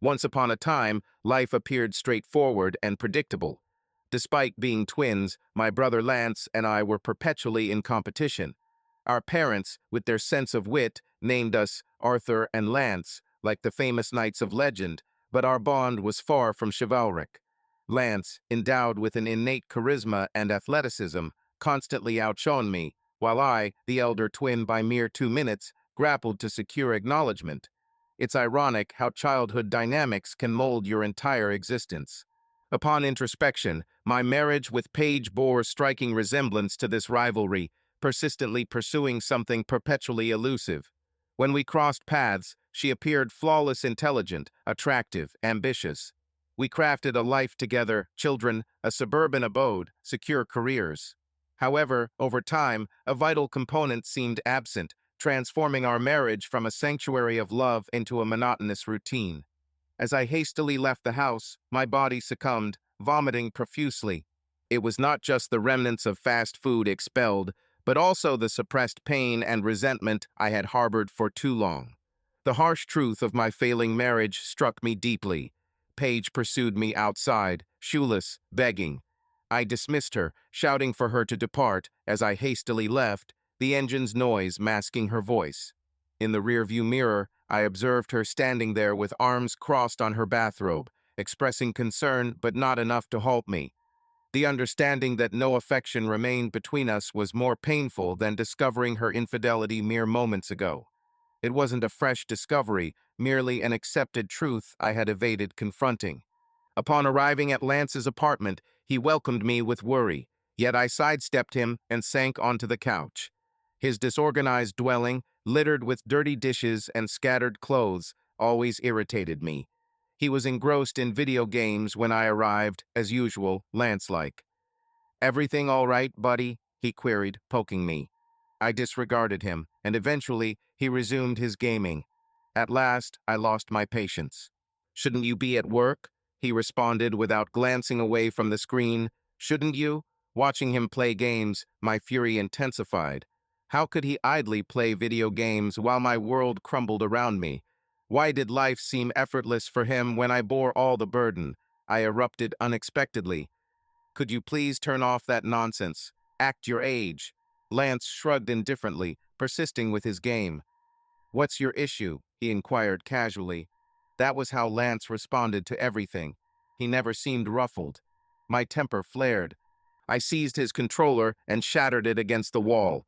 Once upon a time, life appeared straightforward and predictable. Despite being twins, my brother Lance and I were perpetually in competition. Our parents, with their sense of wit, named us Arthur and Lance, like the famous knights of legend, but our bond was far from chivalric. Lance, endowed with an innate charisma and athleticism, constantly outshone me, while I, the elder twin by mere 2 minutes, grappled to secure acknowledgement. It's ironic how childhood dynamics can mold your entire existence. Upon introspection, my marriage with Paige bore striking resemblance to this rivalry, persistently pursuing something perpetually elusive. When we crossed paths, she appeared flawless, intelligent, attractive, ambitious. We crafted a life together, children, a suburban abode, secure careers. However, over time, a vital component seemed absent, transforming our marriage from a sanctuary of love into a monotonous routine. As I hastily left the house, my body succumbed, vomiting profusely. It was not just the remnants of fast food expelled, but also the suppressed pain and resentment I had harbored for too long. The harsh truth of my failing marriage struck me deeply. Paige pursued me outside, shoeless, begging. I dismissed her, shouting for her to depart as I hastily left, the engine's noise masking her voice. In the rearview mirror, I observed her standing there with arms crossed on her bathrobe, expressing concern but not enough to halt me. The understanding that no affection remained between us was more painful than discovering her infidelity mere moments ago. It wasn't a fresh discovery, merely an accepted truth I had evaded confronting. Upon arriving at Lance's apartment, he welcomed me with worry, yet I sidestepped him and sank onto the couch. His disorganized dwelling, littered with dirty dishes and scattered clothes, always irritated me. He was engrossed in video games when I arrived, as usual, Lance-like. "Everything all right, buddy?" he queried, poking me. I disregarded him, and eventually he resumed his gaming. At last, I lost my patience. "Shouldn't you be at work?" he responded without glancing away from the screen. "Shouldn't you?" Watching him play games, my fury intensified. How could he idly play video games while my world crumbled around me? Why did life seem effortless for him when I bore all the burden? I erupted unexpectedly. "Could you please turn off that nonsense? Act your age." Lance shrugged indifferently, persisting with his game. "What's your issue?" he inquired casually. That was how Lance responded to everything. He never seemed ruffled. My temper flared. I seized his controller and shattered it against the wall.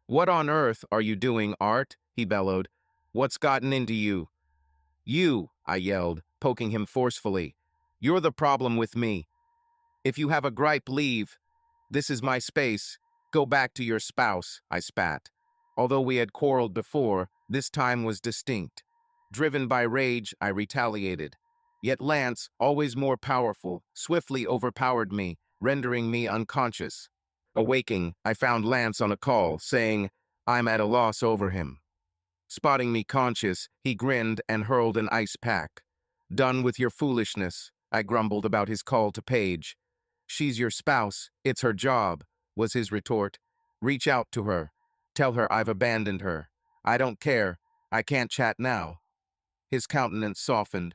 "What on earth are you doing, Art?" he bellowed. "What's gotten into you?" "You," I yelled, poking him forcefully. "You're the problem with me. If you have a gripe, leave. This is my space. Go back to your spouse," I spat. Although we had quarreled before, this time was distinct. Driven by rage, I retaliated. Yet Lance, always more powerful, swiftly overpowered me, rendering me unconscious. Awaking, I found Lance on a call, saying, "I'm at a loss over him." Spotting me conscious, he grinned and hurled an ice pack. "Done with your foolishness," I grumbled about his call to Paige. "She's your spouse, it's her job," was his retort. "Reach out to her. Tell her I've abandoned her." "I don't care. I can't chat now." His countenance softened.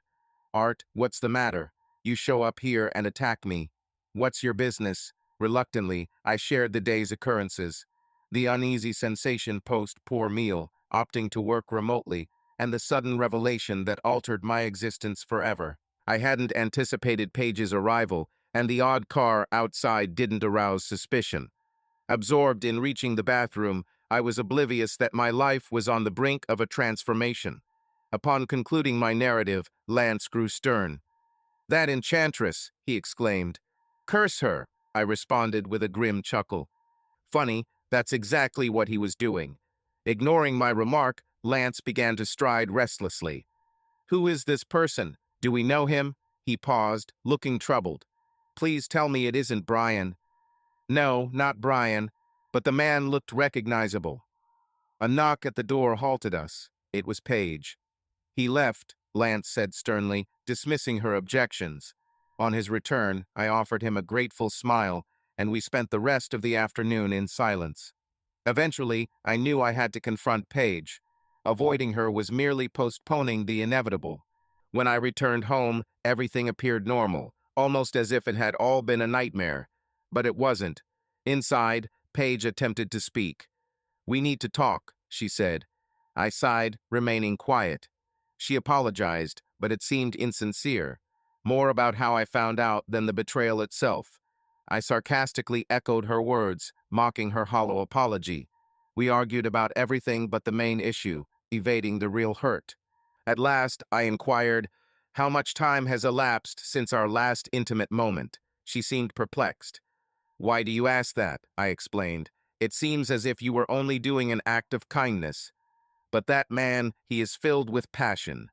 "Art, what's the matter? You show up here and attack me. What's your business?" Reluctantly, I shared the day's occurrences. The uneasy sensation post-poor meal, opting to work remotely, and the sudden revelation that altered my existence forever. I hadn't anticipated Paige's arrival, and the odd car outside didn't arouse suspicion. Absorbed in reaching the bathroom, I was oblivious that my life was on the brink of a transformation. Upon concluding my narrative, Lance grew stern. "That enchantress!" he exclaimed. "Curse her!" I responded with a grim chuckle. Funny, that's exactly what he was doing. Ignoring my remark, Lance began to stride restlessly. "Who is this person? Do we know him?" He paused, looking troubled. "Please tell me it isn't Brian." "No, not Brian," but the man looked recognizable. A knock at the door halted us. It was Paige. "He left," Lance said sternly, dismissing her objections. On his return, I offered him a grateful smile, and we spent the rest of the afternoon in silence. Eventually, I knew I had to confront Paige. Avoiding her was merely postponing the inevitable. When I returned home, everything appeared normal, almost as if it had all been a nightmare. But it wasn't. Inside, Paige attempted to speak. "We need to talk," she said. I sighed, remaining quiet. She apologized, but it seemed insincere. More about how I found out than the betrayal itself. I sarcastically echoed her words, mocking her hollow apology. We argued about everything but the main issue, evading the real hurt. At last, I inquired, "How much time has elapsed since our last intimate moment?" She seemed perplexed. "Why do you ask that?" I explained. "It seems as if you were only doing an act of kindness. But that man, he is filled with passion."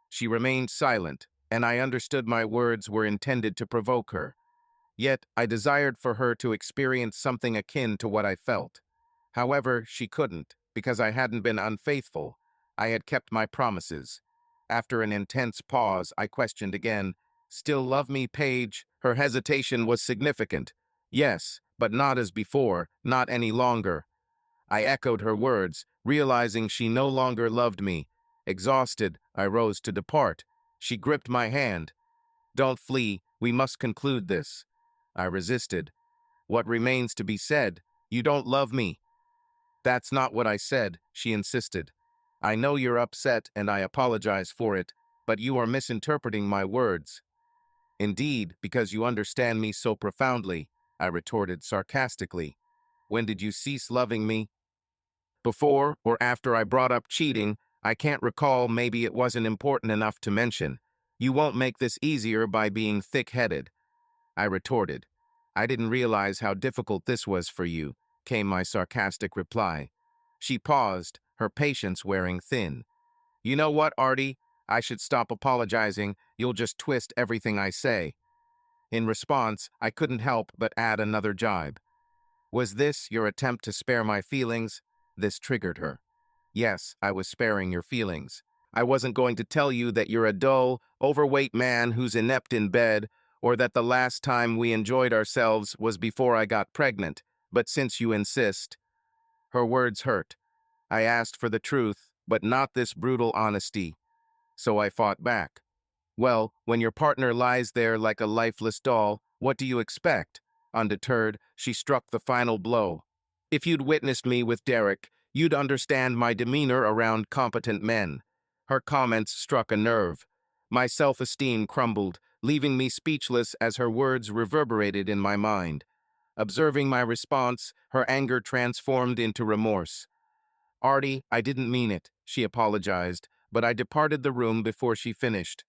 She remained silent, and I understood my words were intended to provoke her. Yet I desired for her to experience something akin to what I felt. However, she couldn't, because I hadn't been unfaithful. I had kept my promises. After an intense pause, I questioned again, "Still love me, Paige?" Her hesitation was significant. "Yes, but not as before, not any longer." I echoed her words, realizing she no longer loved me. Exhausted, I rose to depart. She gripped my hand. "Don't flee, we must conclude this." I resisted. "What remains to be said? You don't love me." "That's not what I said," she insisted. "I know you're upset and I apologize for it, but you are misinterpreting my words." "Indeed, because you understand me so profoundly," I retorted sarcastically. "When did you cease loving me? Before or after I brought up cheating? I can't recall, maybe it wasn't important enough to mention. You won't make this easier by being thick-headed," I retorted. "I didn't realize how difficult this was for you," came my sarcastic reply. She paused, her patience wearing thin. "You know what, Artie? I should stop apologizing. You'll just twist everything I say." In response, I couldn't help but add another jibe. "Was this your attempt to spare my feelings?" This triggered her. "Yes, I was sparing your feelings. I wasn't going to tell you that you're a dull, overweight man who's inept in bed, or that the last time we enjoyed ourselves was before I got pregnant, but since you insist." Her words hurt. I asked for the truth, but not this brutal honesty. So I fought back. "Well, when your partner lies there like a lifeless doll, what do you expect?" Undeterred, she struck the final blow. "If you'd witnessed me with Derek, you'd understand my demeanor around competent men." Her comments struck a nerve. My self-esteem crumbled, leaving me speechless as her words reverberated in my mind. Observing my response, her anger transformed into remorse. "Artie, I didn't mean it," she apologized, but I departed the room before she finished.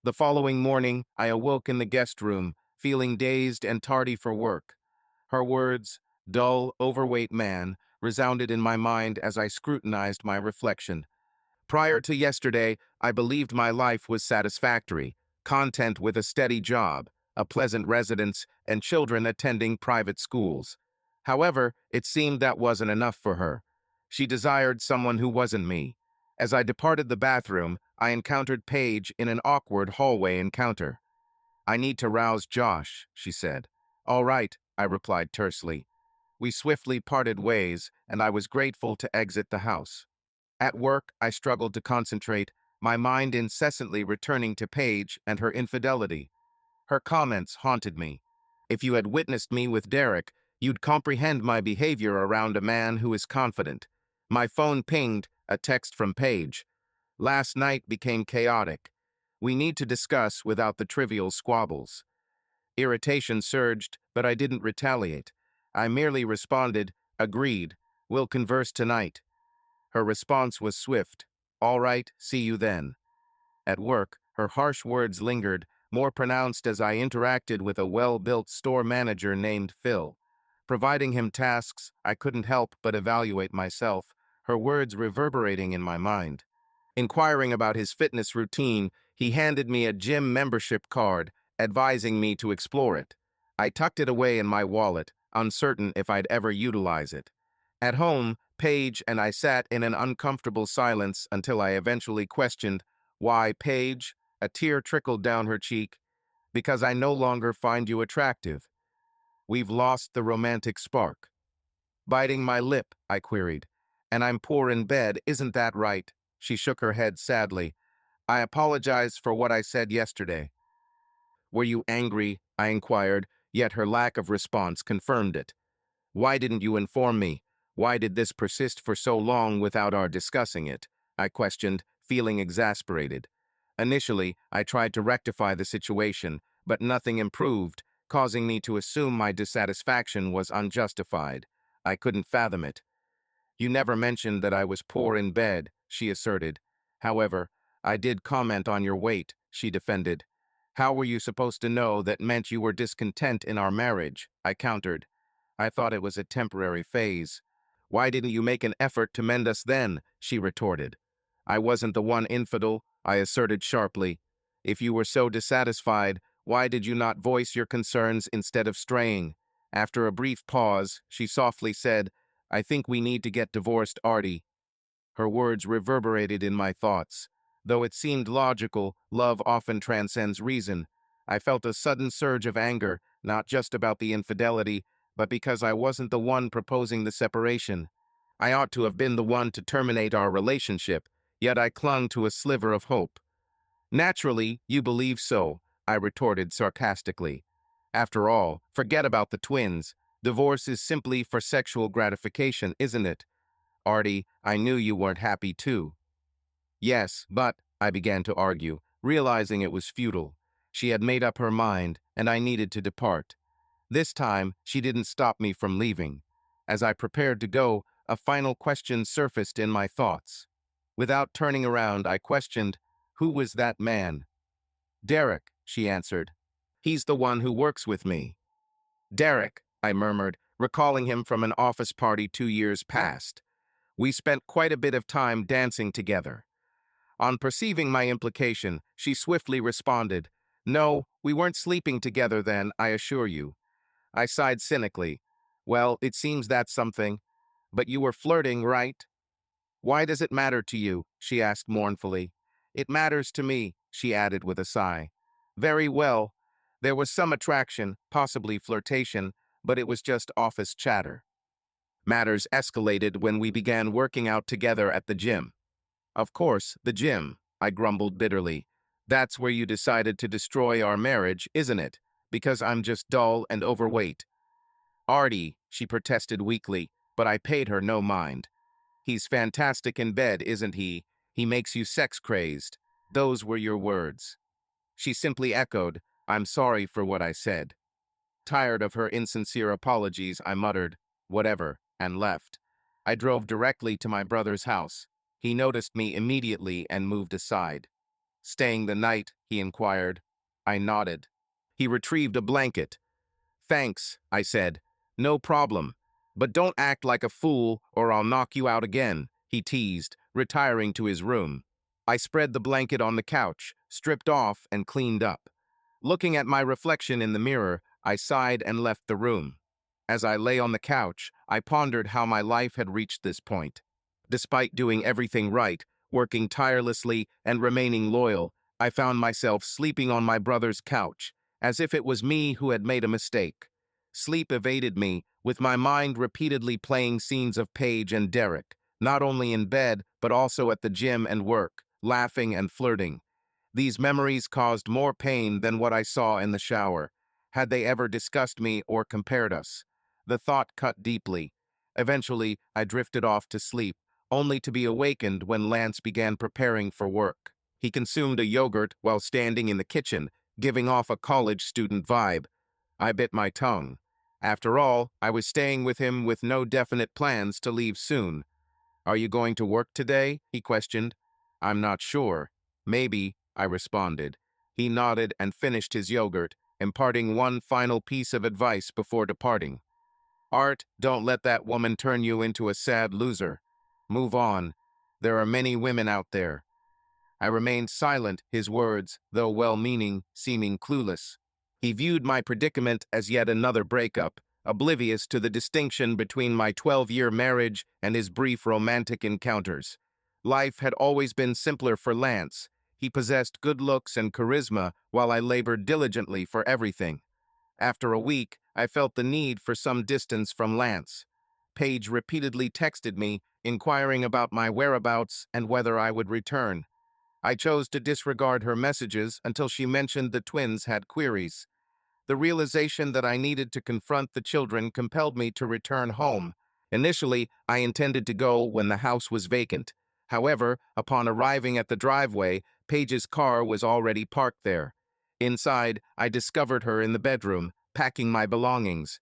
The following morning, I awoke in the guest room, feeling dazed and tardy for work. Her words, "dull, overweight man," resounded in my mind as I scrutinized my reflection. Prior to yesterday, I believed my life was satisfactory, content with a steady job, a pleasant residence, and children attending private schools. However, it seemed that wasn't enough for her. She desired someone who wasn't me. As I departed the bathroom, I encountered Paige in an awkward hallway encounter. "I need to rouse Josh," she said. "All right," I replied tersely. We swiftly parted ways, and I was grateful to exit the house. At work, I struggled to concentrate, my mind incessantly returning to Paige and her infidelity. Her comments haunted me. "If you had witnessed me with Derek, you'd comprehend my behavior around a man who is confident." My phone pinged, a text from Paige. "Last night became chaotic. We need to discuss without the trivial squabbles." Irritation surged, but I didn't retaliate. I merely responded, "Agreed. We'll converse tonight." Her response was swift. "All right, see you then." At work, her harsh words lingered, more pronounced as I interacted with a well-built store manager named Phil. Providing him tasks, I couldn't help but evaluate myself, her words reverberating in my mind. Inquiring about his fitness routine, he handed me a gym membership card, advising me to explore it. I tucked it away in my wallet, uncertain if I'd ever utilize it. At home, Paige and I sat in an uncomfortable silence until I eventually questioned, "Why, Paige?" A tear trickled down her cheek. "Because I no longer find you attractive. We've lost the romantic spark." Biting my lip, I queried. "And I'm poor in bed, isn't that right?" She shook her head sadly. I apologize for what I said yesterday. Were you angry? I inquired, yet her lack of response confirmed it. Why didn't you inform me? Why did this persist for so long without our discussing it? I questioned, feeling exasperated. Initially, I tried to rectify the situation, but nothing improved, causing me to assume my dissatisfaction was unjustified. I couldn't fathom it. You never mentioned that I was poor in bed, she asserted. However, I did comment on your weight, she defended. How were you supposed to know that meant you were discontent in our marriage? I countered. I thought it was a temporary phase. Why didn't you make an effort to mend us then? She retorted. I wasn't the one infidel, I asserted sharply. If you were so dissatisfied, why did you not voice your concerns instead of straying? After a brief pause, she softly said, I think we need to get divorced, Artie. Her words reverberated in my thoughts. Though it seemed logical, love often transcends reason. I felt a sudden surge of anger, not just about the infidelity, but because I wasn't the one proposing the separation. I ought to have been the one to terminate our relationship, yet I clung to a sliver of hope. Naturally, you believe so, I retorted sarcastically. After all, forget about the twins. Divorce is simply for sexual gratification, isn't it? Artie, I knew you weren't happy too. Yes, but, I began to argue, realizing it was futile. She had made up her mind, and I needed to depart. This time, she didn't stop me from leaving. As I prepared to go, a final question surfaced in my thoughts. Without turning around, I questioned, who was that man? Derek, she answered. He's the one who works with me. Derek, I murmured, recalling him from an office party 2 years past. We spent quite a bit of time dancing together. On perceiving my implication, she swiftly responded, No, we weren't sleeping together then, I assure you. I sighed cynically. Well, it seems that's something. But you were flirting, right? Why does it matter to you? She asked mournfully. It matters to me, she added with a sigh. Very well. There was some attraction, possibly flirtation, but it was just office chatter. Matters escalated when we began working out together at the gym. Of course, the gym, I grumbled bitterly. That's where you decided to destroy our marriage, isn't it? Because I'm just dull and overweight. Artie, she protested weakly, but I paid her no mind. He's fantastic in bed, isn't he? He makes you sex-crazed. Those were your words. She simply echoed, I'm sorry for what I said. Tired of her insincere apologies, I muttered, whatever, and left. I drove directly to my brother's house. He noticed me immediately and moved aside. Staying the night, he inquired. I nodded. He retrieved a blanket. Thanks, I said. No problem. But don't act like a fool or I'll knock you out again, he teased, retiring to his room. I spread the blanket on the couch, stripped off, and cleaned up. Looking at my reflection in the mirror, I sighed and left the room. As I lay on the couch, I pondered how my life had reached this point. Despite doing everything right, working tirelessly, and remaining loyal, I found myself sleeping on my brother's couch, as if it was me who had made a mistake. Sleep evaded me, with my mind repeatedly playing scenes of Paige and Derek, not only in bed, but also at the gym and work, laughing and flirting. These memories caused more pain than what I saw in the shower. Had they ever discussed me or compared us? The thought cut deeply. Eventually, I drifted off to sleep, only to be awakened when Lance began preparing for work. He consumed a yogurt while standing in the kitchen, giving off a college student vibe. I bit my tongue. After all, I was staying with him with no definite plans to leave soon. Are you going to work today? He questioned. I'm not sure. Maybe, I responded. He nodded and finished his yogurt, imparting one final piece of advice before departing. Art, don't let that woman turn you into a sad loser. Move on. There are many women out there. I remained silent, his words, though well-meaning, seeming clueless. He viewed my predicament as yet another breakup, oblivious to the distinction between my 12-year marriage and his brief romantic encounters. Life had always been simpler for Lance. He possessed good looks and charisma, while I labored diligently for everything. After a week, I felt the need for some distance from Lance. Paige repeatedly texted me, inquiring about my whereabouts and whether I would return. I chose to disregard her messages until she mentioned the twins had queries. The realization that I needed to confront the children compelled me to return home. Initially, I intended to go when the house was vacant. However, upon arriving at the driveway, Paige's car was already parked there. Inside, I discovered her in the bedroom, packing my belongings.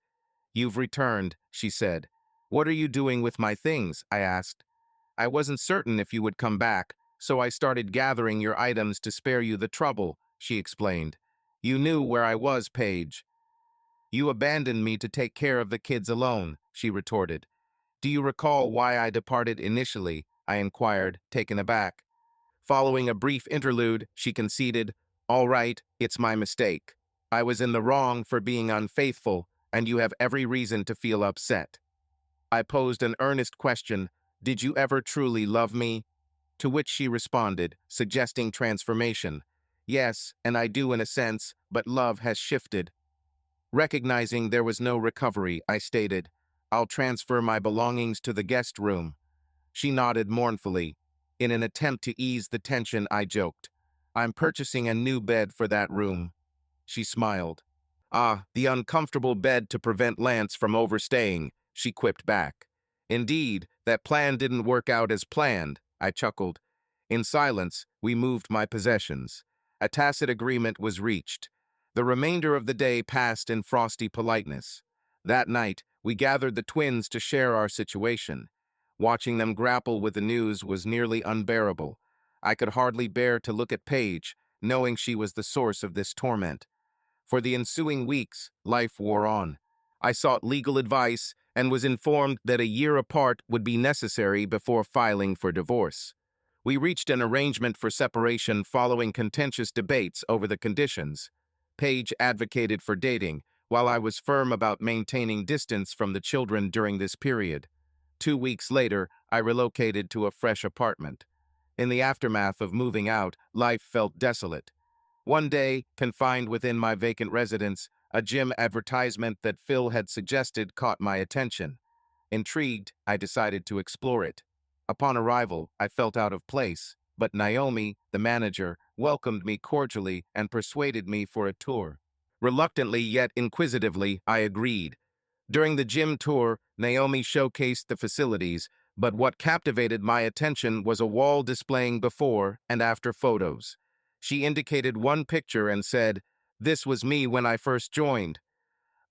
"You've returned," she said. "What are you doing with my things?" I asked. "I wasn't certain if you would come back, so I started gathering your items to spare you the trouble," she explained. "You knew where I was, Paige." "You abandoned me to take care of the kids alone," she retorted. "Do you recall why I departed initially?" I inquired, taken aback. Following a brief interlude, she conceded, "All right, it's my mistake. I was in the wrong for being unfaithful, and you have every reason to feel upset." I posed an earnest question, "Did you ever truly love me?" To which she responded, suggesting transformation. "Yes, and I do in a sense, but love has shifted." Recognizing there was no recovery, I stated, "I'll transfer my belongings to the guest room." She nodded mournfully. In an attempt to ease the tension, I joked, "I'm purchasing a new bed for that room." She smiled. "Ah, the uncomfortable bed to prevent Lance from overstaying," she quipped back. "Indeed, that plan didn't work out as planned," I chuckled. In silence, we moved my possessions. A tacit agreement was reached. The remainder of the day passed in frosty politeness. That night, we gathered the twins to share our situation. Watching them grapple with the news was nearly unbearable. I could hardly bear to look at Paige, knowing she was the source of this torment. For the ensuing weeks, life wore on. I sought legal advice and was informed that a year apart would be necessary before filing for divorce. We reached an arrangement for separation following contentious debates over the conditions. Paige advocated for dating, while I was firm about maintaining distance from the children during this period. 2 weeks later, I relocated to a fresh apartment. In the aftermath of moving out, life felt desolate. One day, confined within my vacant residence, a gym advertisement that Phil had suggested caught my attention. Intrigued, I decided to explore it. Upon arrival, I felt out of place, but Naomi, the manager, welcomed me cordially and persuaded me for a tour. Reluctantly yet inquisitively, I agreed. During the gym tour, Naomi showcased the facilities, but what captivated my attention was a wall displaying before and after photos. She indicated one picture and said, "This was me when I first joined."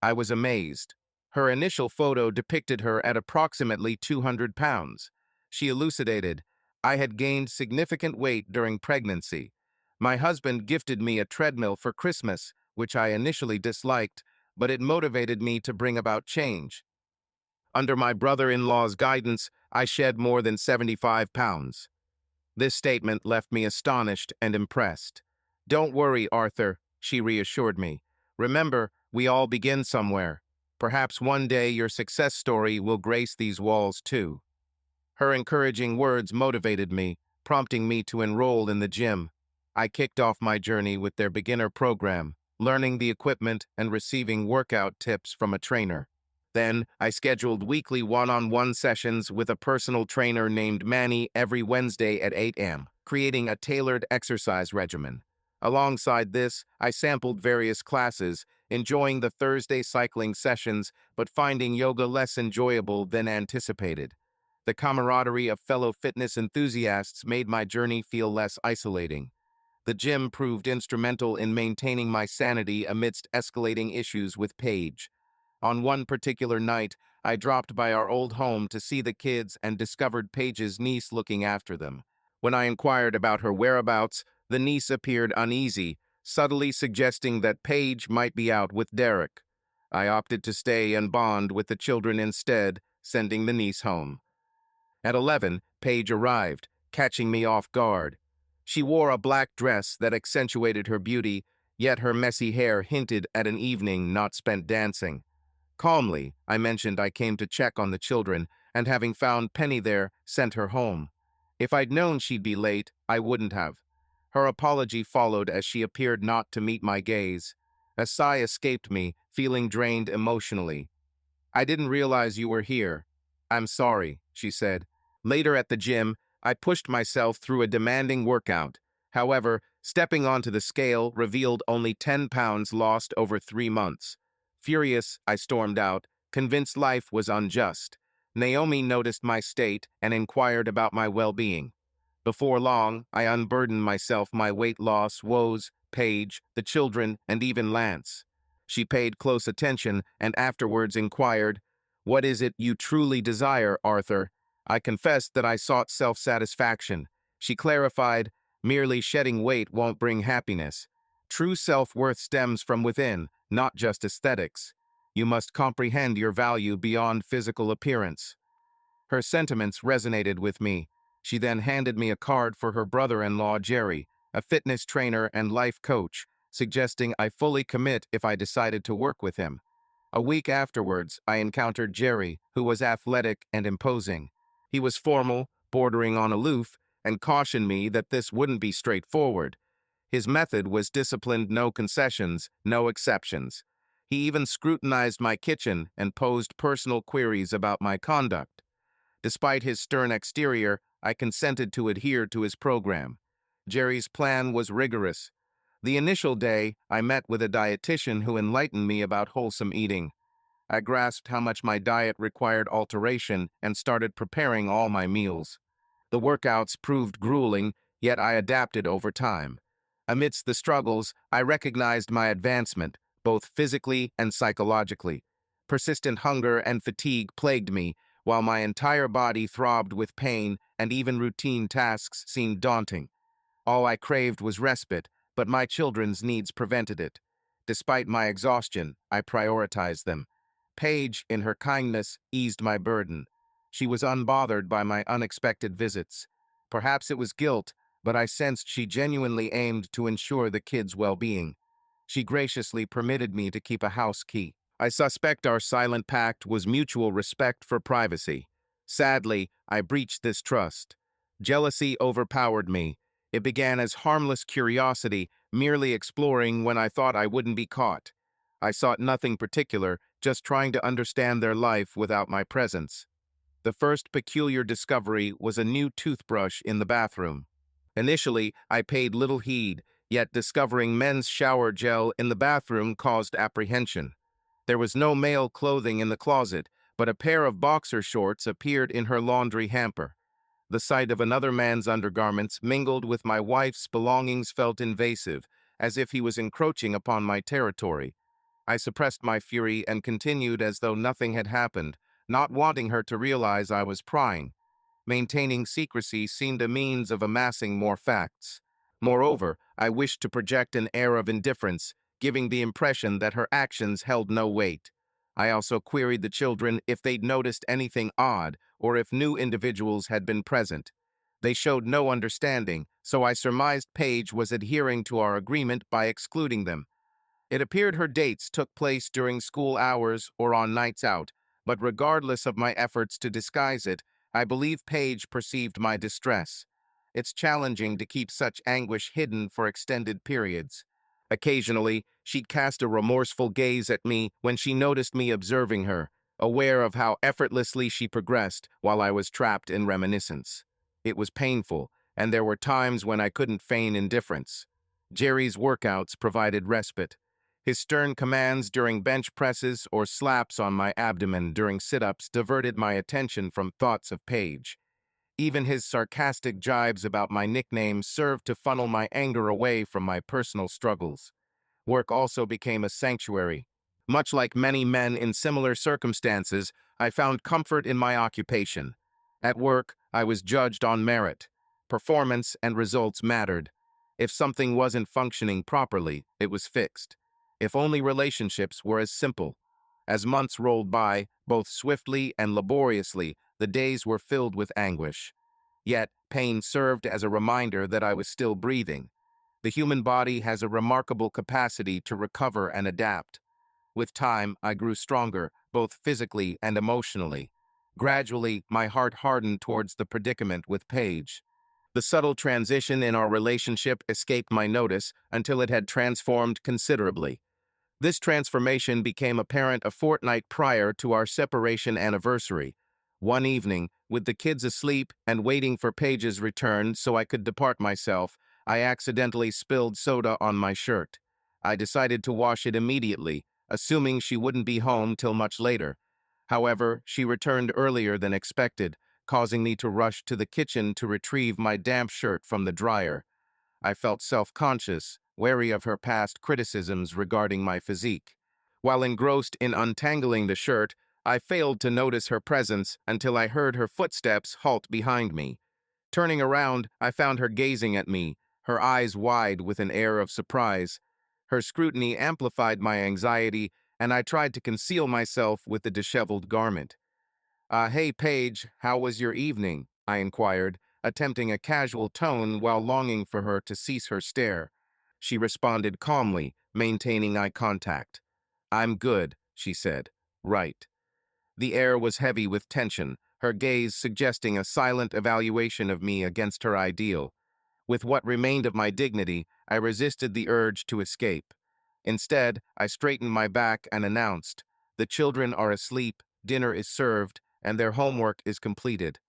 I was amazed. Her initial photo depicted her at approximately 200 pounds. She elucidated, "I had gained significant weight during pregnancy. My husband gifted me a treadmill for Christmas, which I initially disliked, but it motivated me to bring about change. Under my brother-in-law's guidance, I shed more than 75 pounds." This statement left me astonished and impressed. "Don't worry, Arthur," she reassured me. "Remember, we all begin somewhere. Perhaps one day your success story will grace these walls too." Her encouraging words motivated me, prompting me to enroll in the gym. I kicked off my journey with their beginner program, learning the equipment and receiving workout tips from a trainer. Then, I scheduled weekly one-on-one sessions with a personal trainer named Manny every Wednesday at 8 a.m., creating a tailored exercise regimen. Alongside this, I sampled various classes, enjoying the Thursday cycling sessions, but finding yoga less enjoyable than anticipated. The camaraderie of fellow fitness enthusiasts made my journey feel less isolating. The gym proved instrumental in maintaining my sanity amidst escalating issues with Paige. On one particular night, I dropped by our old home to see the kids and discovered Paige's niece looking after them. When I inquired about her whereabouts, the niece appeared uneasy, subtly suggesting that Paige might be out with Derek. I opted to stay and bond with the children instead, sending the niece home. At 11, Paige arrived, catching me off guard. She wore a black dress that accentuated her beauty, yet her messy hair hinted at an evening not spent dancing. Calmly, I mentioned I came to check on the children, and having found Penny there, sent her home. If I'd known she'd be late, I wouldn't have. Her apology followed as she appeared not to meet my gaze. A sigh escaped me, feeling drained emotionally. "I didn't realize you were here." "I'm sorry," she said. Later at the gym, I pushed myself through a demanding workout. However, stepping onto the scale revealed only 10 pounds lost over 3 months. Furious, I stormed out, convinced life was unjust. Naomi noticed my state and inquired about my well-being. Before long, I unburdened myself my weight loss woes, Paige, the children, and even Lance. She paid close attention and afterwards inquired, "What is it you truly desire, Arthur?" I confessed that I sought self-satisfaction. She clarified, "Merely shedding weight won't bring happiness. True self-worth stems from within, not just aesthetics. You must comprehend your value beyond physical appearance." Her sentiments resonated with me. She then handed me a card for her brother-in-law, Jerry, a fitness trainer and life coach, suggesting I fully commit if I decided to work with him. A week afterwards, I encountered Jerry, who was athletic and imposing. He was formal, bordering on aloof, and cautioned me that this wouldn't be straightforward. His method was disciplined, no concessions, no exceptions. He even scrutinized my kitchen and posed personal queries about my conduct. Despite his stern exterior, I consented to adhere to his program. Jerry's plan was rigorous. The initial day, I met with a dietitian who enlightened me about wholesome eating. I grasped how much my diet required alteration and started preparing all my meals. The workouts proved grueling, yet I adapted over time. Amidst the struggles, I recognized my advancement, both physically and psychologically. Persistent hunger and fatigue plagued me, while my entire body throbbed with pain and even routine tasks seemed daunting. All I craved was respite, but my children's needs prevented it. Despite my exhaustion, I prioritized them. Paige, in her kindness, eased my burden. She was unbothered by my unexpected visits. Perhaps it was guilt, but I sensed she genuinely aimed to ensure the kids' well-being. She graciously permitted me to keep a house key. I suspect our silent pact was mutual respect for privacy. Sadly, I breached this trust. Jealousy overpowered me. It began as harmless curiosity, merely exploring when I thought I wouldn't be caught. I sought nothing particular, just trying to understand their life without my presence. The first peculiar discovery was a new toothbrush in the bathroom. Initially, I paid little heed, yet discovering men's shower gel in the bathroom caused apprehension. There was no male clothing in the closet, but a pair of boxer shorts appeared in her laundry hamper. The sight of another man's undergarments mingled with my wife's belongings felt invasive, as if he was encroaching upon my territory. I suppressed my fury and continued as though nothing had happened, not wanting her to realize I was prying. Maintaining secrecy seemed a means of amassing more facts. Moreover, I wished to project an air of indifference, giving the impression that her actions held no weight. I also queried the children if they'd noticed anything odd or if new individuals had been present. They showed no understanding, so I surmised Paige was adhering to our agreement by excluding them. It appeared her dates took place during school hours or on nights out, but regardless of my efforts to disguise it, I believe Paige perceived my distress. It's challenging to keep such anguish hidden for extended periods. Occasionally, she'd cast a remorseful gaze at me when she noticed me observing her, aware of how effortlessly she progressed while I was trapped in reminiscence. It was painful, and there were times when I couldn't feign indifference. Jerry's workouts provided respite. His stern commands during bench presses or slaps on my abdomen during sit-ups diverted my attention from thoughts of Paige. Even his sarcastic jibes about my nickname served to funnel my anger away from my personal struggles. Work also became a sanctuary. Much like many men in similar circumstances, I found comfort in my occupation. At work, I was judged on merit. Performance and results mattered. If something wasn't functioning properly, it was fixed. If only relationships were as simple. As months rolled by, both swiftly and laboriously, the days were filled with anguish. Yet, pain served as a reminder that I was still breathing. The human body has a remarkable capacity to recover and adapt. With time, I grew stronger, both physically and emotionally. Gradually, my heart hardened towards the predicament with Paige. The subtle transition in our relationship escaped my notice until it had transformed considerably. This transformation became apparent a fortnight prior to our separation anniversary. One evening, with the kids asleep and waiting for Paige's return so I could depart myself, I accidentally spilled soda on my shirt. I decided to wash it immediately, assuming she wouldn't be home till much later. However, she returned earlier than expected, causing me to rush to the kitchen to retrieve my damp shirt from the dryer. I felt self-conscious, wary of her past criticisms regarding my physique. While engrossed in untangling the shirt, I failed to notice her presence until I heard her footsteps halt behind me. Turning around, I found her gazing at me, her eyes wide with an air of surprise. Her scrutiny amplified my anxiety, and I tried to conceal myself with the disheveled garment. Hey, Paige, how was your evening? I inquired, attempting a casual tone while longing for her to cease her stare. She responded calmly, maintaining eye contact. I'm good, she said. Right. The air was heavy with tension, her gaze suggesting a silent evaluation of me against her ideal. With what remained of my dignity, I resisted the urge to escape. Instead, I straightened my back and announced, "The children are asleep, dinner is served, and their homework is completed.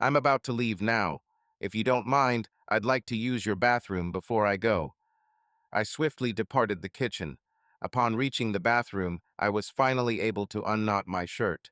I'm about to leave now. If you don't mind, I'd like to use your bathroom before I go." I swiftly departed the kitchen. Upon reaching the bathroom, I was finally able to unknot my shirt.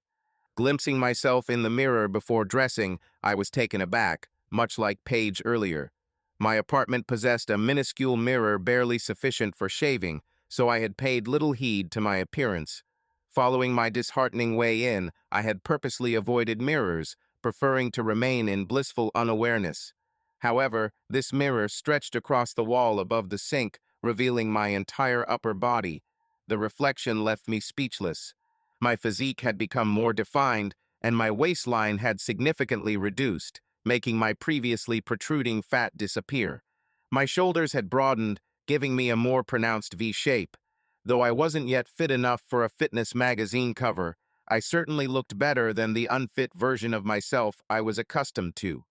Glimpsing myself in the mirror before dressing, I was taken aback, much like Paige earlier. My apartment possessed a minuscule mirror barely sufficient for shaving, so I had paid little heed to my appearance. Following my disheartening way in, I had purposely avoided mirrors, preferring to remain in blissful unawareness. However, this mirror stretched across the wall above the sink, revealing my entire upper body. The reflection left me speechless. My physique had become more defined, and my waistline had significantly reduced, making my previously protruding fat disappear. My shoulders had broadened, giving me a more pronounced V shape. Though I wasn't yet fit enough for a fitness magazine cover, I certainly looked better than the unfit version of myself I was accustomed to.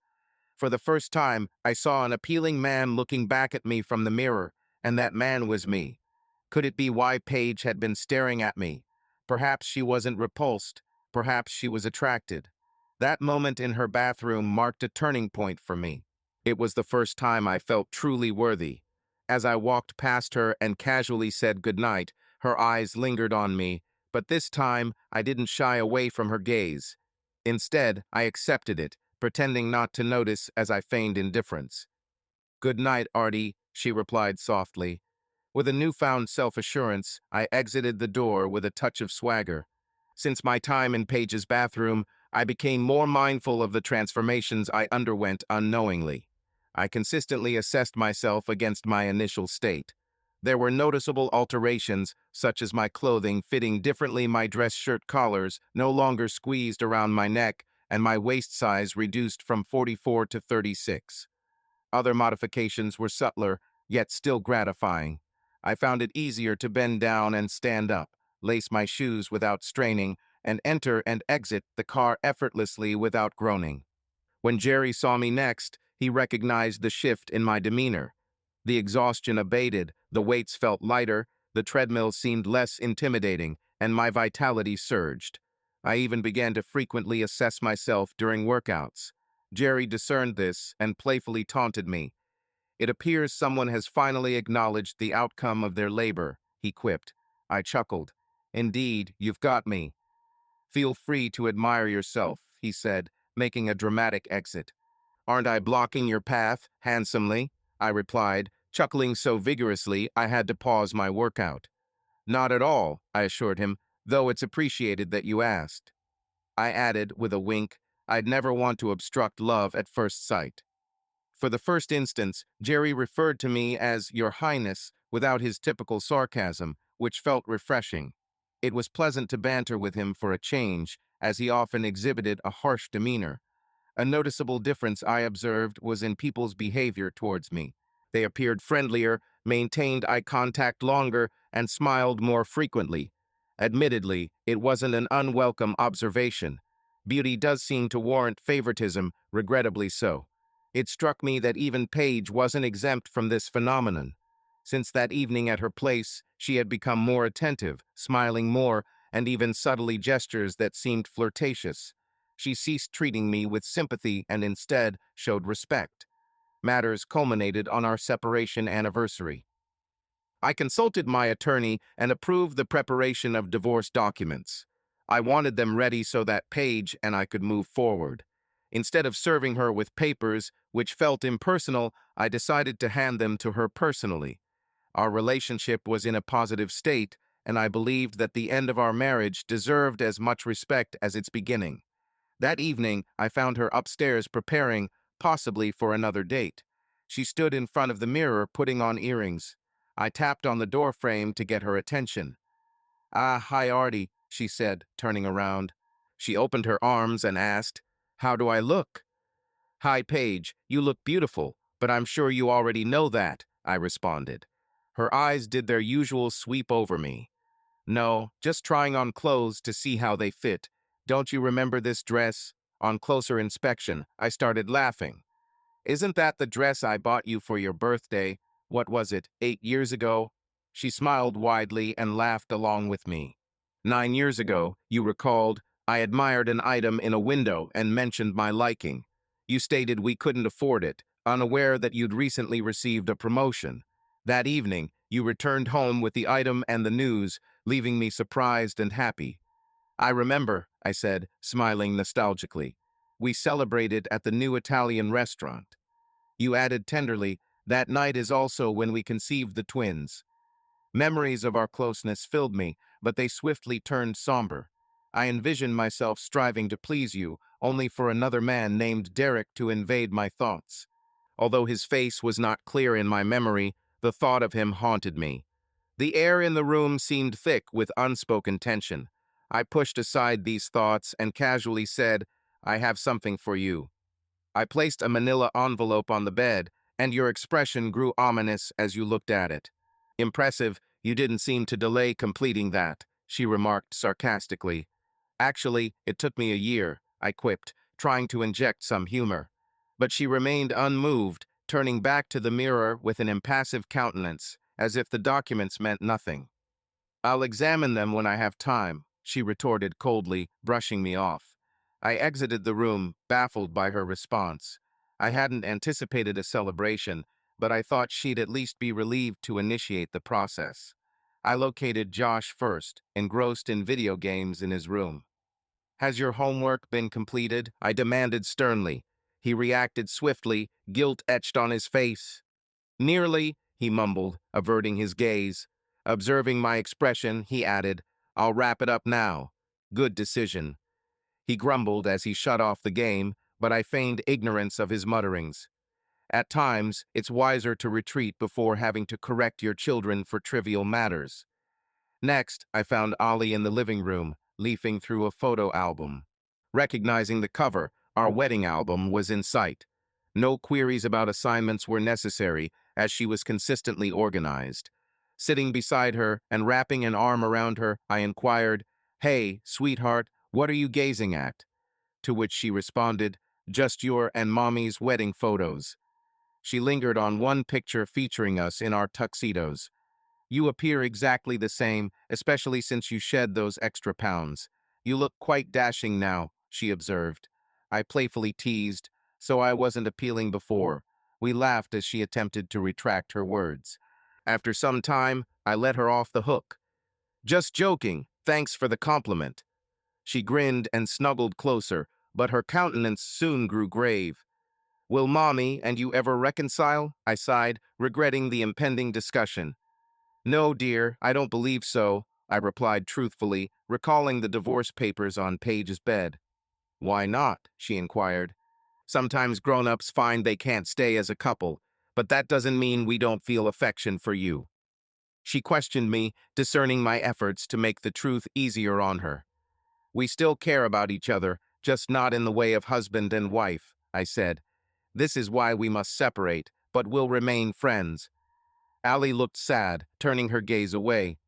For the first time, I saw an appealing man looking back at me from the mirror, and that man was me. Could it be why Paige had been staring at me? Perhaps she wasn't repulsed. Perhaps she was attracted. That moment in her bathroom marked a turning point for me. It was the first time I felt truly worthy. As I walked past her and casually said goodnight, her eyes lingered on me, but this time I didn't shy away from her gaze. Instead, I accepted it, pretending not to notice as I feigned indifference. "Good night, Artie," she replied softly. With a newfound self-assurance, I exited the door with a touch of swagger. Since my time in Paige's bathroom, I became more mindful of the transformations I underwent unknowingly. I consistently assessed myself against my initial state. There were noticeable alterations, such as my clothing fitting differently, my dress shirt collars no longer squeezed around my neck, and my waist size reduced from 44 to 36. Other modifications were subtler, yet still gratifying. I found it easier to bend down and stand up, lace my shoes without straining, and enter and exit the car effortlessly without groaning. When Jerry saw me next, he recognized the shift in my demeanor. The exhaustion abated, the weights felt lighter, the treadmill seemed less intimidating, and my vitality surged. I even began to frequently assess myself during workouts. Jerry discerned this and playfully taunted me. "It appears someone has finally acknowledged the outcome of their labor," he quipped. I chuckled. "Indeed, you've got me." "Feel free to admire yourself," he said, making a dramatic exit. "Aren't I blocking your path handsomely?" I replied, chuckling so vigorously I had to pause my workout. "Not at all," I assured him, "though it's appreciated that you asked." I added, with a wink, "I'd never want to obstruct love at first sight." For the first instance, Jerry referred to me as Your Highness without his typical sarcasm, which felt refreshing. It was pleasant to banter with him for a change, as he often exhibited a harsh demeanor. A noticeable difference I observed was in people's behavior towards me. They appeared friendlier, maintained eye contact longer, and smiled more frequently. Admittedly, it wasn't an unwelcome observation. Beauty does seem to warrant favoritism, regrettably so. It struck me that even Paige wasn't exempt from this phenomenon. Since that evening at her place, she had become more attentive, smiling more, and even subtly gestures that seemed flirtatious. She ceased treating me with sympathy and instead showed respect. Matters culminated on our separation anniversary. I consulted my attorney and approved the preparation of divorce documents. I wanted them ready so that Paige and I could move forward. Instead of serving her with papers, which felt impersonal, I decided to hand them to her personally. Our relationship was in a positive state, and I believed that the end of our marriage deserved as much respect as its beginning. That evening, I found her upstairs preparing, possibly for another date. She stood in front of the mirror putting on earrings. I tapped on the door frame to get her attention. "Ah, hi, Artie," she said, turning around. She opened her arms and asked, "How do I look?" "Hi, Paige, you look beautiful, but I'm sure you already know that," I responded. Her eyes did their usual sweep over me. "No, just trying on clothes to see how they fit. Don't you remember this dress?" On closer inspection, I started laughing. "Isn't that the dress I bought you for your birthday? What was it, 8 years ago?" She smiled widely and laughed along with me. "9 years ago, you recalled, I admired an item in a window and mentioned my liking. You stated we couldn't afford it, unaware that you'd recently received a promotion. That evening, you returned home with the item and the news, leaving me surprised and happy." "I remember," I said, smiling nostalgically. "We celebrated at the new Italian restaurant." You added tenderly, "That night is also when we conceived the twins." Memories of our closeness filled me, but they swiftly turned somber. I envisioned myself striving to please you, only for another man named Derek to invade my thoughts. Although his face was not clear in my memory, the thought of him haunted me. The air in the room seemed thick with unspoken tension. I pushed aside these thoughts and casually said, "I have something for you." I placed a manila envelope on the bed, and your expression grew ominous as you looked at it. "Impressive, you didn't seem to delay completing that," she remarked sarcastically. "Actually, it took me a year," I quipped, trying to inject some humor. But she remained unmoved, turning back to the mirror with an impassive countenance, as if the documents meant nothing. "I'll examine them when I have time," she retorted coldly, brushing me off. I exited the room, baffled by her response. I hadn't anticipated a celebration, but I thought she'd at least be relieved to initiate the process. I located Josh first, engrossed in video games in his room. "Has your homework been completed?" I demanded sternly. He reacted swiftly, guilt etched on his face. "Nearly," he mumbled, averting his gaze. Observing my expression, he added, "I'll wrap it up now." "Good decision." He grumbled as he shut off the game, but I feigned ignorance of his mutterings. "At times, it's wiser to retreat before having to correct your children for trivial matters." Next, I found Ollie in the living room, leafing through a photo album. Recognizing the cover, our wedding album was in sight. No queries about assignments were necessary, as she was consistently organized. Sitting beside her and wrapping an arm around her, I inquired, "Hey, sweetheart, what are you gazing at?" To which she responded, "Just your and Mommy's wedding photos." She lingered on one picture featuring us in our tuxedos. "You appear exactly the same, especially since you shed those extra pounds. You look quite dashing now," she observed. I playfully teased, "So I wasn't appealing before." We laughed as she attempted to retract her words. After some time, I let her off the hook. "Just joking, thanks for the compliment." She grinned and snuggled closer, but her countenance soon grew grave. "Will Mommy and you ever reconcile?" I sighed, regretting the impending discussion. "No, dear, I don't believe so," I replied truthfully, recalling the divorce papers on Paige's bed. "Why not?" she inquired. "Sometimes grown-ups find they can't stay as a couple, but that doesn't mean we don't feel affection for you." She questioned me, discerning my efforts to make the truth easier on her. "We still care about each other, just not in the way of husband and wife," I said. "This is why we must separate, but we'll remain friends." Allie looked sad, turning her gaze away.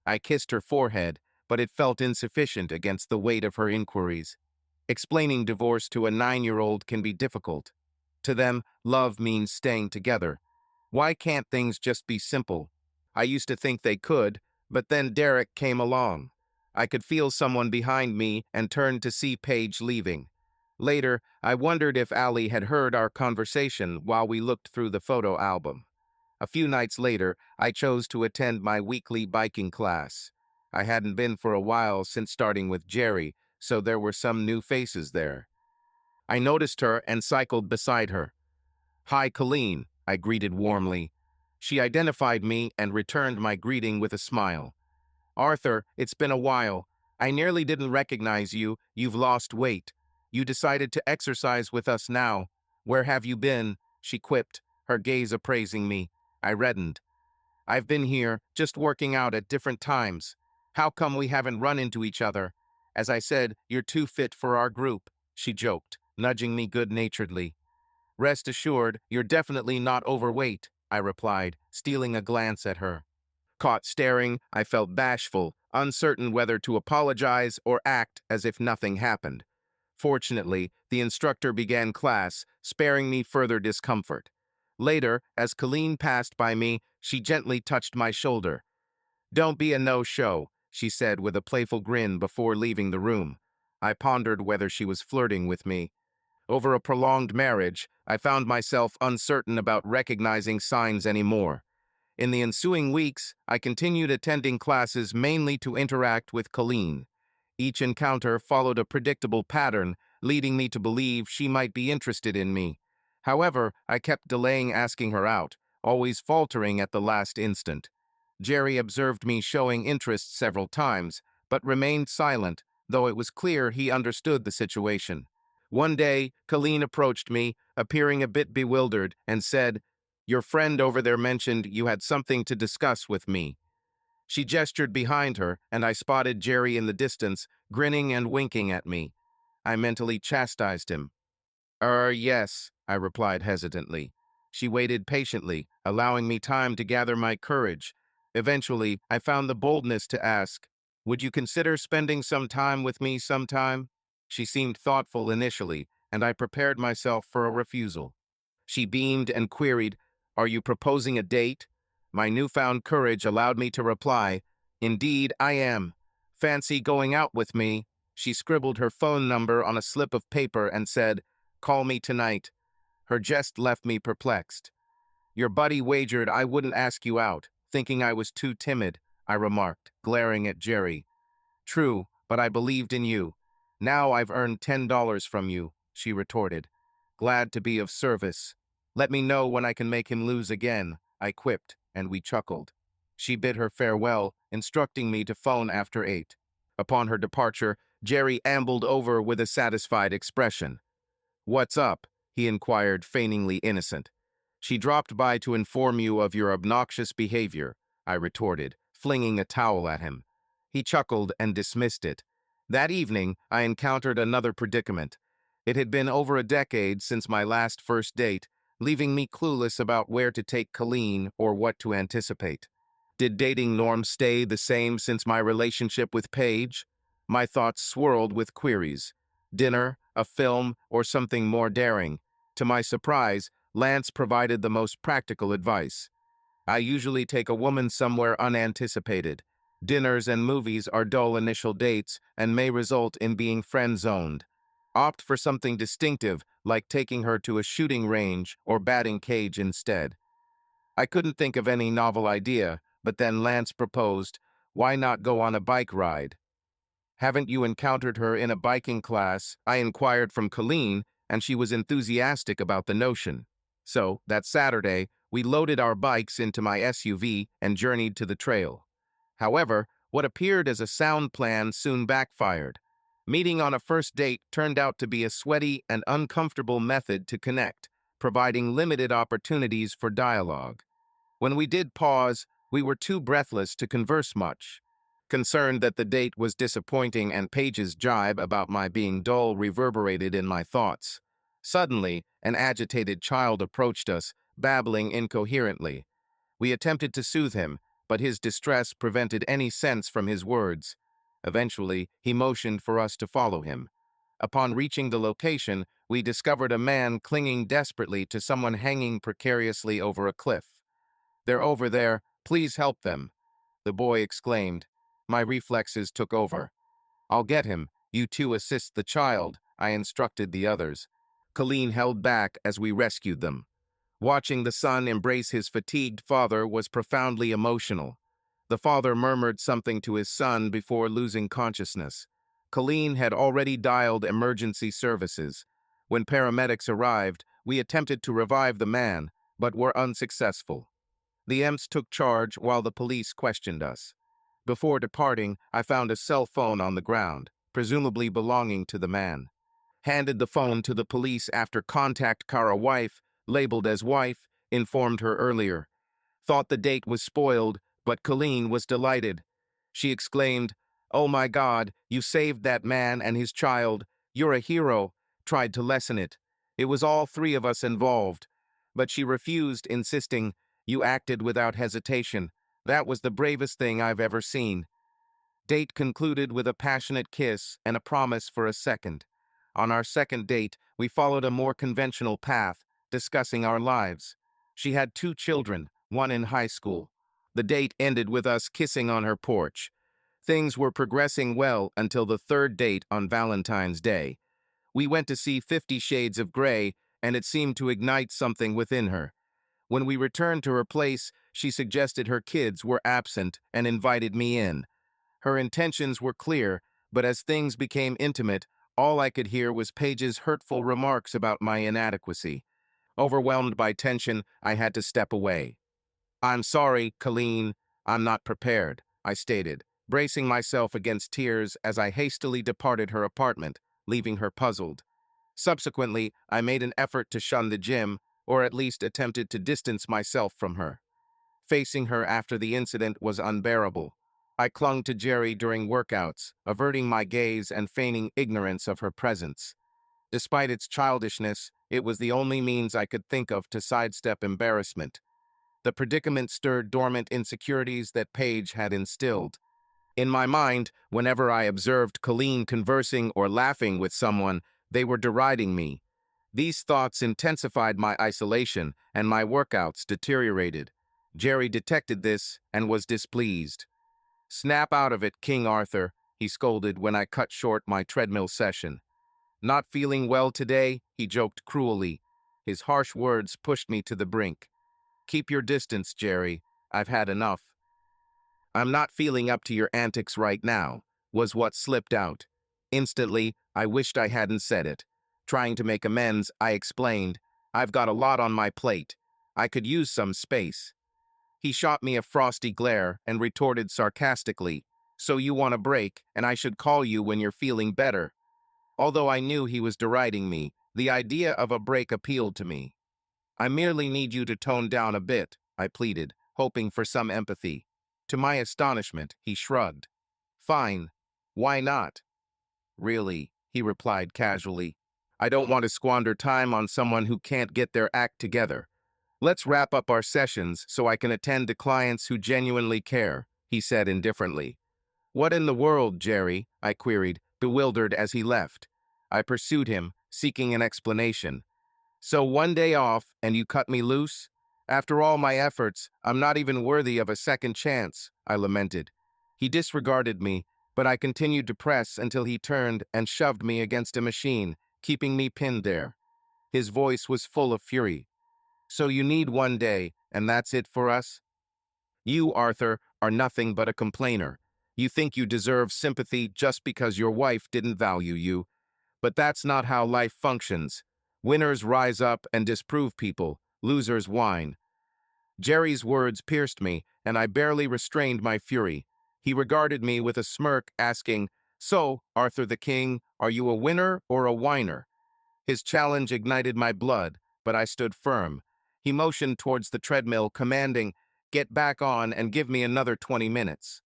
I kissed her forehead, but it felt insufficient against the weight of her inquiries. Explaining divorce to a 9-year-old can be difficult. To them, love means staying together. Why can't things just be simple? I used to think they could, but then Derek came along. I could feel someone behind me and turned to see Paige leaving. Later, I wondered if Ali had heard our conversation while we looked through the photo album. A few nights later, I chose to attend my weekly biking class. I hadn't been for a while since starting with Jerry, so there were some new faces there. I noticed her and cycled beside her. "Hi, Colleen," I greeted warmly. She identified me and returned my greeting with a smile. "Arthur, it's been a while. I nearly didn't recognize you. You've lost weight. You decided to exercise with us now. Where have you been?" she quipped, her gaze appraising me. I reddened. "I've been here, just working out at different times. How come we haven't run into each other? As I said, you're too fit for our group," she joked, nudging me good-naturedly. "Rest assured, you're definitely not overweight," I replied, stealing a glance at her. Caught staring, I felt bashful, uncertain whether to apologize or act as if nothing happened. Fortunately, the instructor began class, sparing me further discomfort. Later, as Colleen passed by me, she gently touched my shoulder. "Don't be a no-show," she said with a playful grin before leaving the room. I pondered whether she was flirting with me. Over a prolonged marriage, I found myself uncertain about recognizing signs anymore. In the ensuing weeks, I continued attending classes mainly to interact with Colleen. Each encounter followed a predictable pattern, leading me to believe she might be interested in me. However, I kept delaying asking her out, always faltering at the last instant. Jerry observed me showing interest several times, but remained silent, though it was clear he understood the situation. One day, Colleen approached me, appearing a bit bewildered, and said, "Your friend over there mentioned you had something to discuss with me." She gestured behind her, and I spotted Jerry in the distance, grinning and winking at me. I mentally chastised him. Yes," I replied hesitantly. She waited patiently, allowing me time to gather my courage. Eventually, I found the boldness to ask, "Would you consider spending some time with me sometime?" She seemed thoughtful initially, and I prepared myself for a refusal. She beamed and queried, "Are you proposing a date?" My newfound courage allowed me to reply, "Indeed, I am. Fancy going out with me?" She scribbled her phone number on a slip of paper and said, "Call me tonight." Her jest left me perplexed. "Your buddy wagered I wouldn't ask you out, thinking I was too timid," I remarked, glaring at Jerry. "True, but I believed in you. Now I've earned $10 from you," she retorted. "Glad to be of service. Let me know when I can make him lose again," I quipped, and we chuckled. She bid her farewell, instructing me to phone after 8. Upon her departure, Jerry ambled over with a satisfied expression. "What's up?" he inquired, feigningly innocent. "She dropped by to inform you of your obnoxious behavior," I retorted, flinging a towel at him. He chuckled and dismissed it. That evening, I encountered another predicament. It had been over a decade since my last first date, leaving me clueless about where to take Colleen or what to anticipate. Did dating norms stay the same since my relationship with Paige? My thoughts swirled with queries. Dinner, a film, or something more daring? To my surprise, Lance provided the most practical advice. "I usually take a woman somewhere unanticipated. Dinners and movies are dull initial dates and may result in being friend-zoned. Opt for something distinctive, like taking her to a shooting range or batting cage instead." I couldn't think of any novel idea, but then Lance proposed, "Why not go on a bike ride?" "Haven't you encountered her in a biking class?" I inquired from Colleen, and she was enthusiastic about the notion. So, that Saturday, we loaded our bikes into my SUV and journeyed to the trail. However, what appeared as a sound plan soon backfired. Meeting on a first date turned out to be a sweaty and uncomfortable method to connect, providing limited opportunities for dialogue. When we did pause, we were too breathless to converse much. Concerned that the date was disappointing and Paige's jibe about my being dull reverberated in my thoughts. Suddenly, an agitated child approached us, babbling incoherently. We attempted to soothe him, but his distress prevented any sense from his words. Eventually, he motioned for us to follow him. Upon reaching the location, we discovered a man clinging desperately to someone hanging precariously over a cliff. "They're over there. Please help them," the boy exclaimed. My reflexes took over. "I'll get him. You two assist the child," I instructed the others. Colleen held back as we rescued them. Watching the son embrace his fatigued father was profoundly emotional. The father murmured something to his son before losing consciousness. Colleen had already dialed emergency services. When paramedics arrived, we attempted to revive the man, but were unsuccessful. The EMS took charge while the police questioned us. Before departing, I found a cell phone on the ground, presumably belonging to the man. Handed the phone to the police after contact Kara wife, labeled as wife, informed her earlier. Thought the date was spoiled, but Colleen was delighted. She exclaimed, "Oh my God, you saved that man and his child. You're a hero," tried to lessen it. It was all three of us involved. But she refused, insisting, "You acted without hesitation. That was the bravest thing I've ever seen." Date concluded with a passionate kiss and a promise for a second. On our second date, we followed a more conventional path, discussing our lives. She had 2 children, one in high school. The date ended with us kissing on her porch. Things were progressing well until the third date on Valentine's Day. We went to see 50 Shades of Grey, and it seemed to ignite something within her. When we returned to her place, she suggested her kids were absent and invited me in. Her intentions were clear, but as things became intimate, all I could hear was Paige's hurtful remarks about my inadequacy. Overwhelmed by tension, I had to step away. "I'm sorry, Colleen. I'm not prepared," I stated, bracing myself against tears as I hastily departed her apartment, leaving her puzzled. Subsequently, I made an effort to shun the gym, or at least attempted to distance myself from her. Facing her after the incident was unbearable. I clung to Jerry during workouts, averting my gaze and feigning ignorance of her presence. Despite its childishness, it was the only means I could think of to sidestep embarrassment. The predicament stirred dormant insecurities that Paige had instilled. In my mind, whenever I observed Colleen conversing or laughing with someone, they were deriding me. These thoughts intensified my isolation, and my workouts deteriorated. Jerry detected this and was displeased. "Snap out of it, King Arthur," he scolded when I cut short my treadmill session. "Not feeling well today?" he joked cruelly. His harsh words pushed me to the brink. "Keep your distance, Jerry. I've had enough." "I'm not feeling up to your antics right now," was what slipped out. Instantly, I wished I hadn't said it. Trying to make amends, I explained, "I've got a lot on my plate. I could use some space." He shot me a frosty glare and retorted sarcastically, "So you want a break, and I should call you when you're feeling better." Although I knew he was deriding me, the idea of a break appealed to me. "I merely need you to tone down a bit," I pleaded, hoping for some empathy. To my astonishment, he shrugged. "Fine. Why not?" "Really," he replied casually. "I don't want to squander time on someone who can't get their act together. Let's wrap up our sessions so I can attend to clients who genuinely care," he said indifferently. "What in the world, Jerry?" I queried, bewildered as he left. I pursued him, seeking an explanation. "So 1 day off, and you cut me loose? After all my efforts, I'm not even worthy of a second chance," I lamented. He disregarded me, but I continued to press until he turned and shoved me against a machine, keeping me pinned there. His voice was full of fury. "So you need 1 day, and that's it for us? You, Arthur, are nothing but a complainer. You think you deserve sympathy just because your wife didn't value you. But that's not how life functions. Winners rise up and disprove people. Losers whine." Jerry's words pierced me, and I barely restrained my fury. He regarded me with a smirk, asking, "So, Arthur the King, are you a winner or a whiner?" His challenge ignited my blood, but I stood firm. He motioned towards the treadmill, commanding, "Get back on and give me another 20 minutes.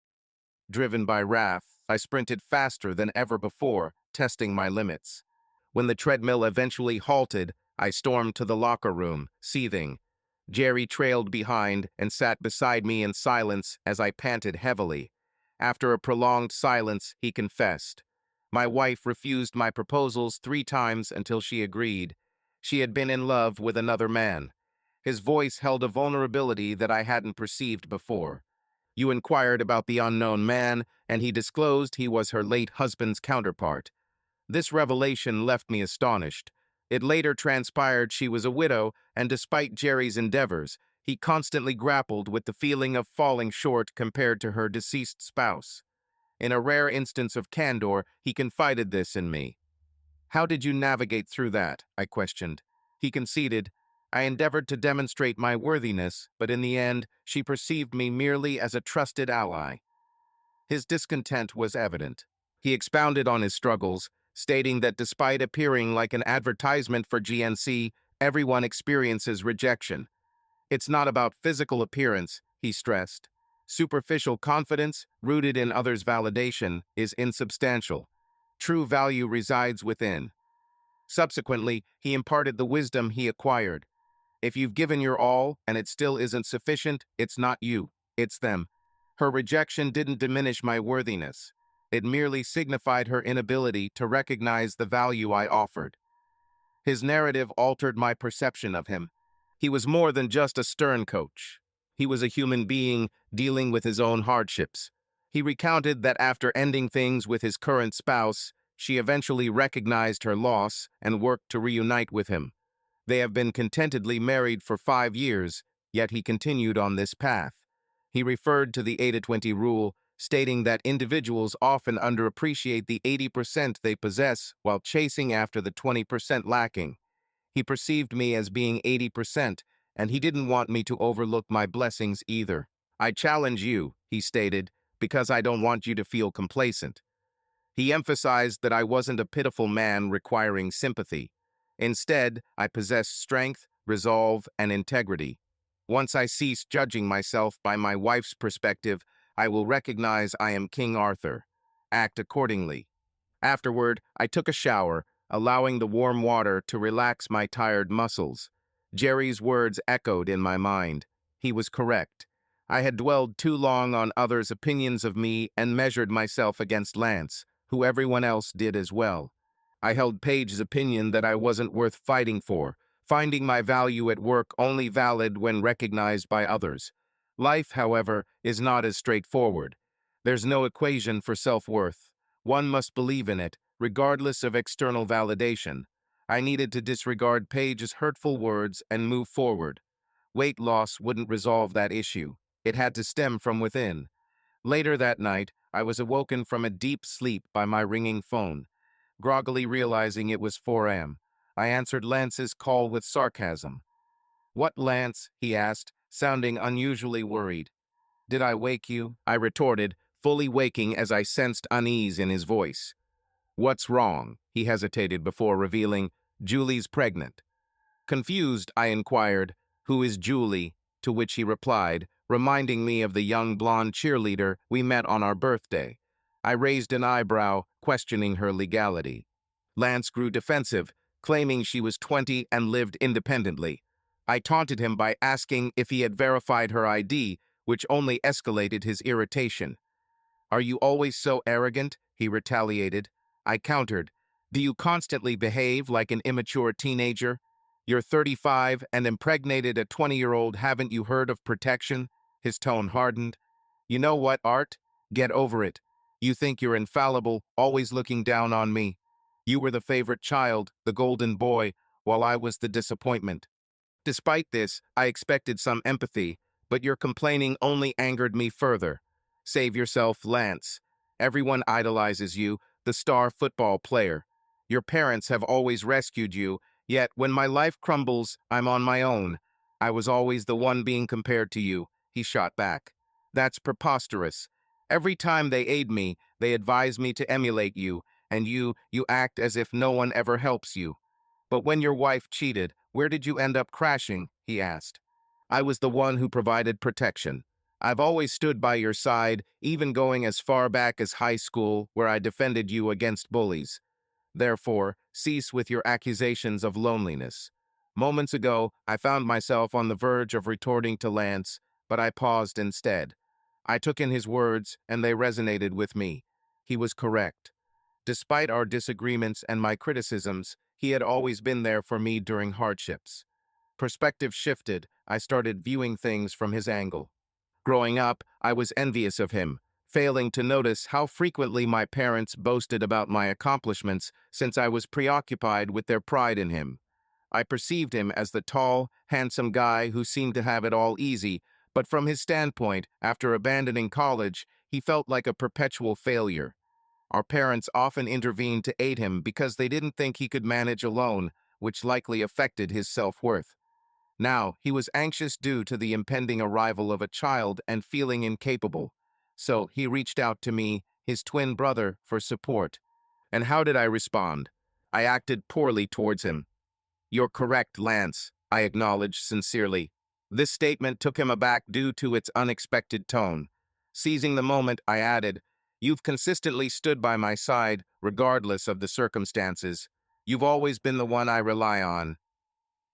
Driven by wrath, I sprinted faster than ever before, testing my limits. When the treadmill eventually halted, I stormed to the locker room, seething. Jerry trailed behind and sat beside me in silence as I panted heavily. After a prolonged silence, he confessed. My wife refused my proposals 3 times until she agreed. She had been in love with another man. His voice held a vulnerability that I hadn't perceived before. "You inquired about the unknown man, and he disclosed he was her late husband's counterpart. This revelation left me astonished. It later transpired she was a widow, and despite Jerry's endeavors, he constantly grappled with the feeling of falling short compared to her deceased spouse. In a rare instance of candor, he confided this in me. "How did you navigate through that?" I questioned. He conceded, "I endeavored to demonstrate my worthiness, but in the end, she perceived me merely as a trusted ally." His discontent was evident. He expounded on his struggles, stating that despite appearing like an advertisement for GNC, everyone experiences rejection. "It's not about physical appearance," he stressed. "Superficial confidence, rooted in others' validation, is insubstantial. True value resides within." Subsequently, he imparted the wisdom he acquired. "If you've given your all and it still isn't sufficient, it's not you, it's them." Her rejection didn't diminish my worthiness. It merely signified her inability to recognize the value I offered. His narrative altered my perception of him. He was more than just a stern coach. He was a human being dealing with his own hardships. He recounted that after ending things with his current spouse, she eventually recognized her loss and worked to reunite with him. They have been contentedly married for 5 years, yet he continued on this path. He referred to the 80-20 rule, stating that individuals often underappreciate the 80% they possess while chasing after the 20% lacking. He perceived me as being 80%, and he didn't want me to overlook my blessings either. "I challenge you," he stated, "because I don't want you to feel complacent." He emphasized that I wasn't a pitiful man requiring sympathy. Instead, I possessed strength, resolve, and integrity. Once I cease judging myself by my wife's perspective, I will recognize I am King Arthur. Act accordingly. Afterward, I took a shower, allowing the warm water to relax my tired muscles. Jerry's words echoed in my mind. He was correct. I had dwelled too long on others' opinions of me and measured myself against Lance, who everyone else did as well. I held Paige's opinion that I wasn't worth fighting for, finding my value at work only valid when recognized by others. Life, however, is not as straightforward. There's no equation for self-worth. One must believe in it, regardless of external validation. I needed to disregard Paige's hurtful words and move forward. Weight loss wouldn't resolve that issue. It had to stem from within. Later that night, I was awoken from a deep sleep by my ringing phone. Groggily realizing it was 4 a.m., I answered Lance's call with sarcasm. "What, Lance?" he asked, sounding unusually worried. "Did I wake you?" I retorted, fully waking as I sensed unease in his voice. "What's wrong?" He hesitated before revealing, "Julie's pregnant." Confused, I inquired, "Who is Julie?" To which he replied, reminding me of the young blonde cheerleader we met on our birthday. I raised an eyebrow, questioning her legality. Lance grew defensive, claiming she was 20 and lived independently. I taunted him by asking if he had verified her ID, which only escalated his irritation. "Are you always so arrogant?" he retaliated. I countered, "Do you constantly behave like an immature teenager? You're 35 and impregnated a 20-year-old, haven't you heard of protection?" His tone hardened. "You know what, Art? Get over it. You think you're infallible, always looking down on me. You were the favorite child, the golden boy, while I was the disappointment. Despite this, I expected some empathy, but your complaining only angered me further. Save yourself, Lance. Everyone idolizes you, the star football player. Your parents have always rescued you, yet when my life crumbles, I'm on my own. I was always the one being compared to you," he shot back. "That's preposterous. Every time they aid me, they advise me to emulate you, and you act as if no one ever helps you. But when your wife cheated, where did you end up crashing?" he asked. "I was the one who provided protection. I've always stood by your side, even going as far back as high school, where I defended you against bullies. Therefore, cease with your accusations of loneliness." Moments ago, I found myself on the verge of retorting to Lance, but I paused instead. I took in his words, and they resonated with me. He was correct. Despite our disagreements and my criticisms, he had always been there for me during hardships. Perspective shifted, I started viewing things from his angle. Growing up, I was envious of him. failing to notice how frequently my parents boasted about my accomplishments since I was preoccupied with their pride in him. I perceived him as the tall, handsome guy who seemed to have it all easy, but from his standpoint, after abandoning college, he felt like a perpetual failure. Our parents often intervened to aid him because they didn't think he could manage alone, which likely affected his self-worth. Now, he was anxious due to the impending arrival of a child and feeling incapable. So he reached out to me, his twin brother, for support. And how did I respond? I acted poorly towards him. "You're correct, Lance," I acknowledged sincerely. This statement took him aback due to its unexpected tone. Seizing the moment, I added, "You've consistently stood by my side, regardless of the circumstances. You've always been the one I rely on."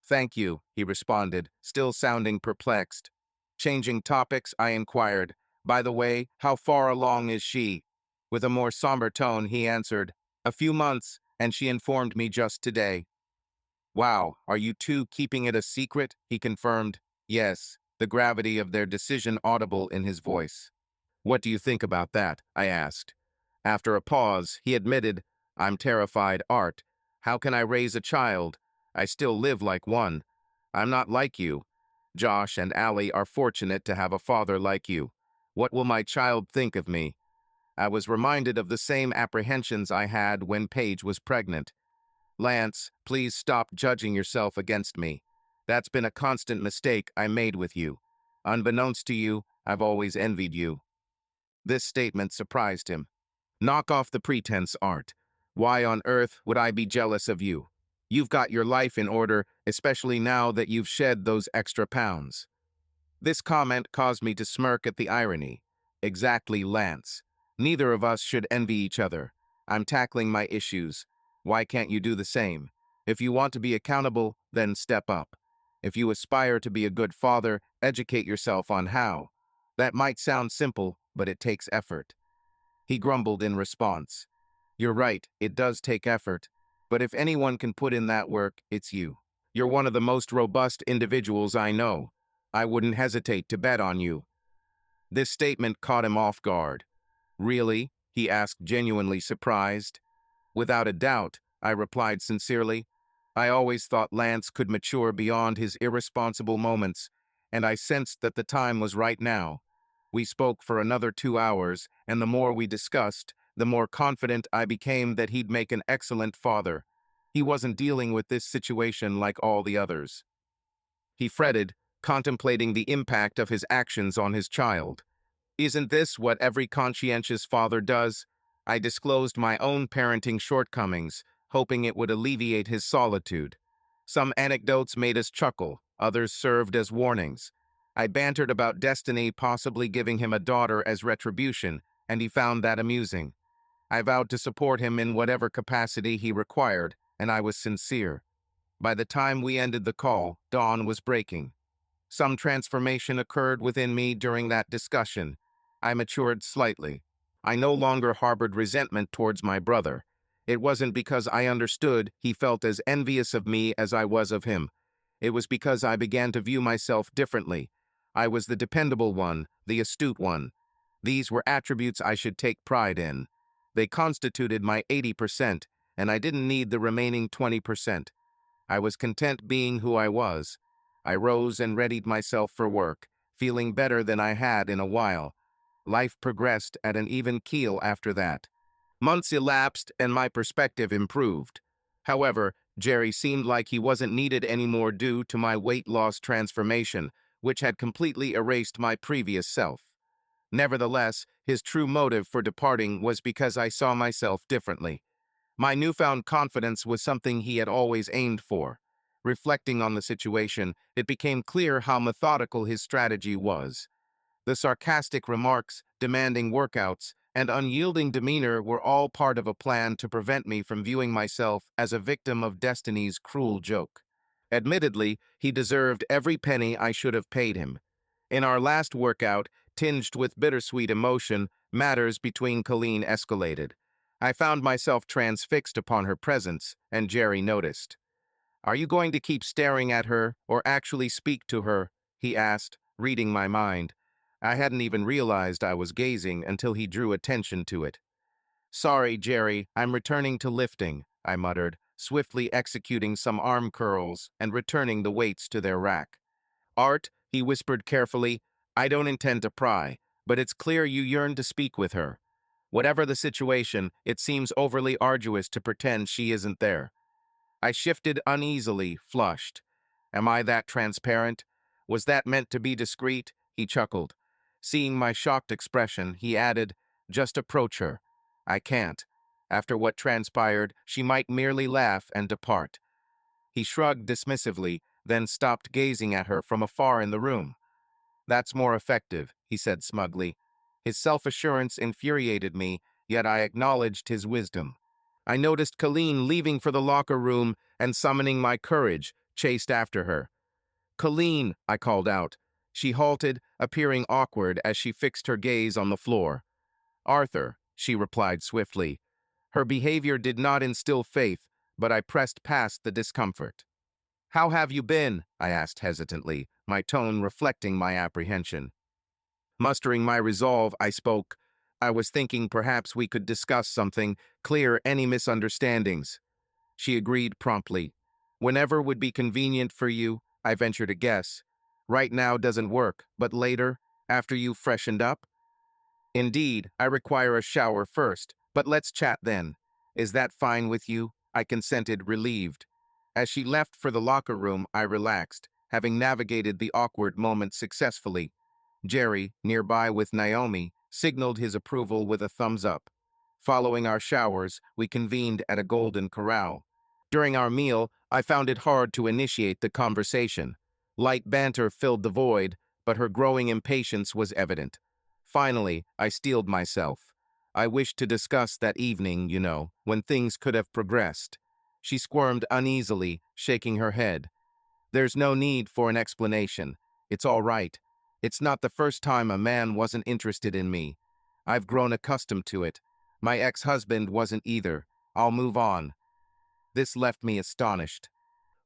"Thank you," he responded, still sounding perplexed. Changing topics, I inquired, "By the way, how far along is she?" With a more somber tone, he answered, "A few months, and she informed me just today." "Wow, are you two keeping it a secret?" he confirmed. "Yes," the gravity of their decision audible in his voice. "What do you think about that?" I asked. After a pause, he admitted, "I'm terrified, Art. How can I raise a child? I still live like one. I'm not like you. Josh and Allie are fortunate to have a father like you. What will my child think of me?" I was reminded of the same apprehensions I had when Paige was pregnant. "Lance, please stop judging yourself against me. That's been a constant mistake I made with you. Unbeknownst to you, I've always envied you." This statement surprised him. "Knock off the pretense, Art. Why on earth would I be jealous of you? You've got your life in order, especially now that you've shed those extra pounds." This comment caused me to smirk at the irony. Exactly, Lance. Neither of us should envy each other. I'm tackling my issues. Why can't you do the same? If you want to be accountable, then step up. If you aspire to be a good father, educate yourself on how. That might sound simple, but it takes effort. He grumbled in response. "You're right, it does take effort. But if anyone can put in that work, it's you. You're one of the most robust individuals I know. I wouldn't hesitate to bet on you." This statement caught him off guard. "Really?" he asked, genuinely surprised. "Without a doubt," I replied sincerely. "I always thought Lance could mature beyond his irresponsible moments, and I sensed that the time was right now." We spoke for another 2 hours, and the more we discussed, the more confident I became that he'd make an excellent father. He wasn't dealing with this situation like all the others. He fretted, contemplating the impact of his actions on his child. "Isn't this what every conscientious father does?" I disclosed my own parenting shortcomings, hoping it would alleviate his solitude. Some anecdotes made us chuckle, others served as warnings. I bantered about destiny possibly giving him a daughter as retribution, and he found that amusing. I vowed to support him in whatever capacity he required, and I was sincere. By the time we ended the call, dawn was breaking. Some transformation occurred within me during that discussion. I matured slightly. I no longer harbored resentment towards my brother. It wasn't because I understood he felt as envious of me as I was of him. It was because I began to view myself differently. I was the dependable one, the astute one. These were attributes I should take pride in. They constituted my 80%, and I didn't need the remaining 20%. I was content being who I was. I rose and readied myself for work, feeling better than I had in a while. Life progressed at an even keel after that. Months elapsed and my perspective improved. However, Jerry seemed like he wasn't needed anymore due to my weight loss transformation, which had completely erased my previous self. Nevertheless, his true motive for departing was because I saw myself differently. My newfound confidence was something he had always aimed for. Reflecting on the situation, it became clear how methodical his strategy was. The sarcastic remarks, demanding workouts, and unyielding demeanor were all part of a plan to prevent me from viewing myself as a victim of destiny's cruel joke. Admittedly, he deserved every penny I should have paid him. In our last workout, tinged with bittersweet emotion, matters between Colleen escalated. I found myself transfixed upon her presence, and Jerry noticed. "Are you going to keep staring at her, or actually speak to her?" he asked, reading my mind. I hadn't even realized I was gazing until he drew attention to it. "Sorry, Jerry, I'm returning to lifting," I muttered, swiftly executing some arm curls and returning the weights to their rack. "Art," he whispered carefully, "I don't intend to pry, but it's clear you yearn to speak with her. Whatever the situation, it seems overly arduous to pretend she isn't there." I shifted uneasily, flushed. "Am I that transparent? Was that meant to be discreet?" He chuckled. Seeing my shocked expression, he added, "Just approach her. I can't. After what transpired, she might merely laugh and depart." He shrugged dismissively, then stopped gazing at her from afar in the room. "That's more effective," he said smugly. His self-assurance infuriated me, yet I acknowledged his wisdom. I noticed Colleen leaving for the locker room and, summoning my courage, chased after her. "Colleen," I called out. She halted, appearing awkward as she fixed her gaze on the floor. "Arthur," she replied swiftly. Her behavior did not instill faith, but I pressed past the discomfort. "How have you been?" I asked hesitantly, my tone reflecting my apprehension. Mustering my resolve, I spoke. "I was thinking perhaps we could discuss something, clear any misunderstandings." She agreed promptly. "Whenever would be convenient for you," I ventured to guess. "Right now doesn't work, but later, after you've freshened up?" "Indeed, I require a shower first, but let's chat then. Is that fine with you?" I consented, relieved. As she left for the locker room, I relaxed, having navigated the awkward moment successfully. Jerry, nearby with Naomi, signaled his approval with a thumbs up. Following our showers, we convened at a Golden Corral. During our meal, I found it hard to initiate the conversation. Light banter filled the void, but her growing impatience was evident. Finally, I steeled myself. "I wished to discuss that evening, when things could have progressed." She squirmed uneasily, shaking her head. "There's no need for an explanation. It's all right. It's not the first time a man wasn't interested in me. I've grown accustomed to it. My ex-husband wasn't either. I'll move on." This left me astonished.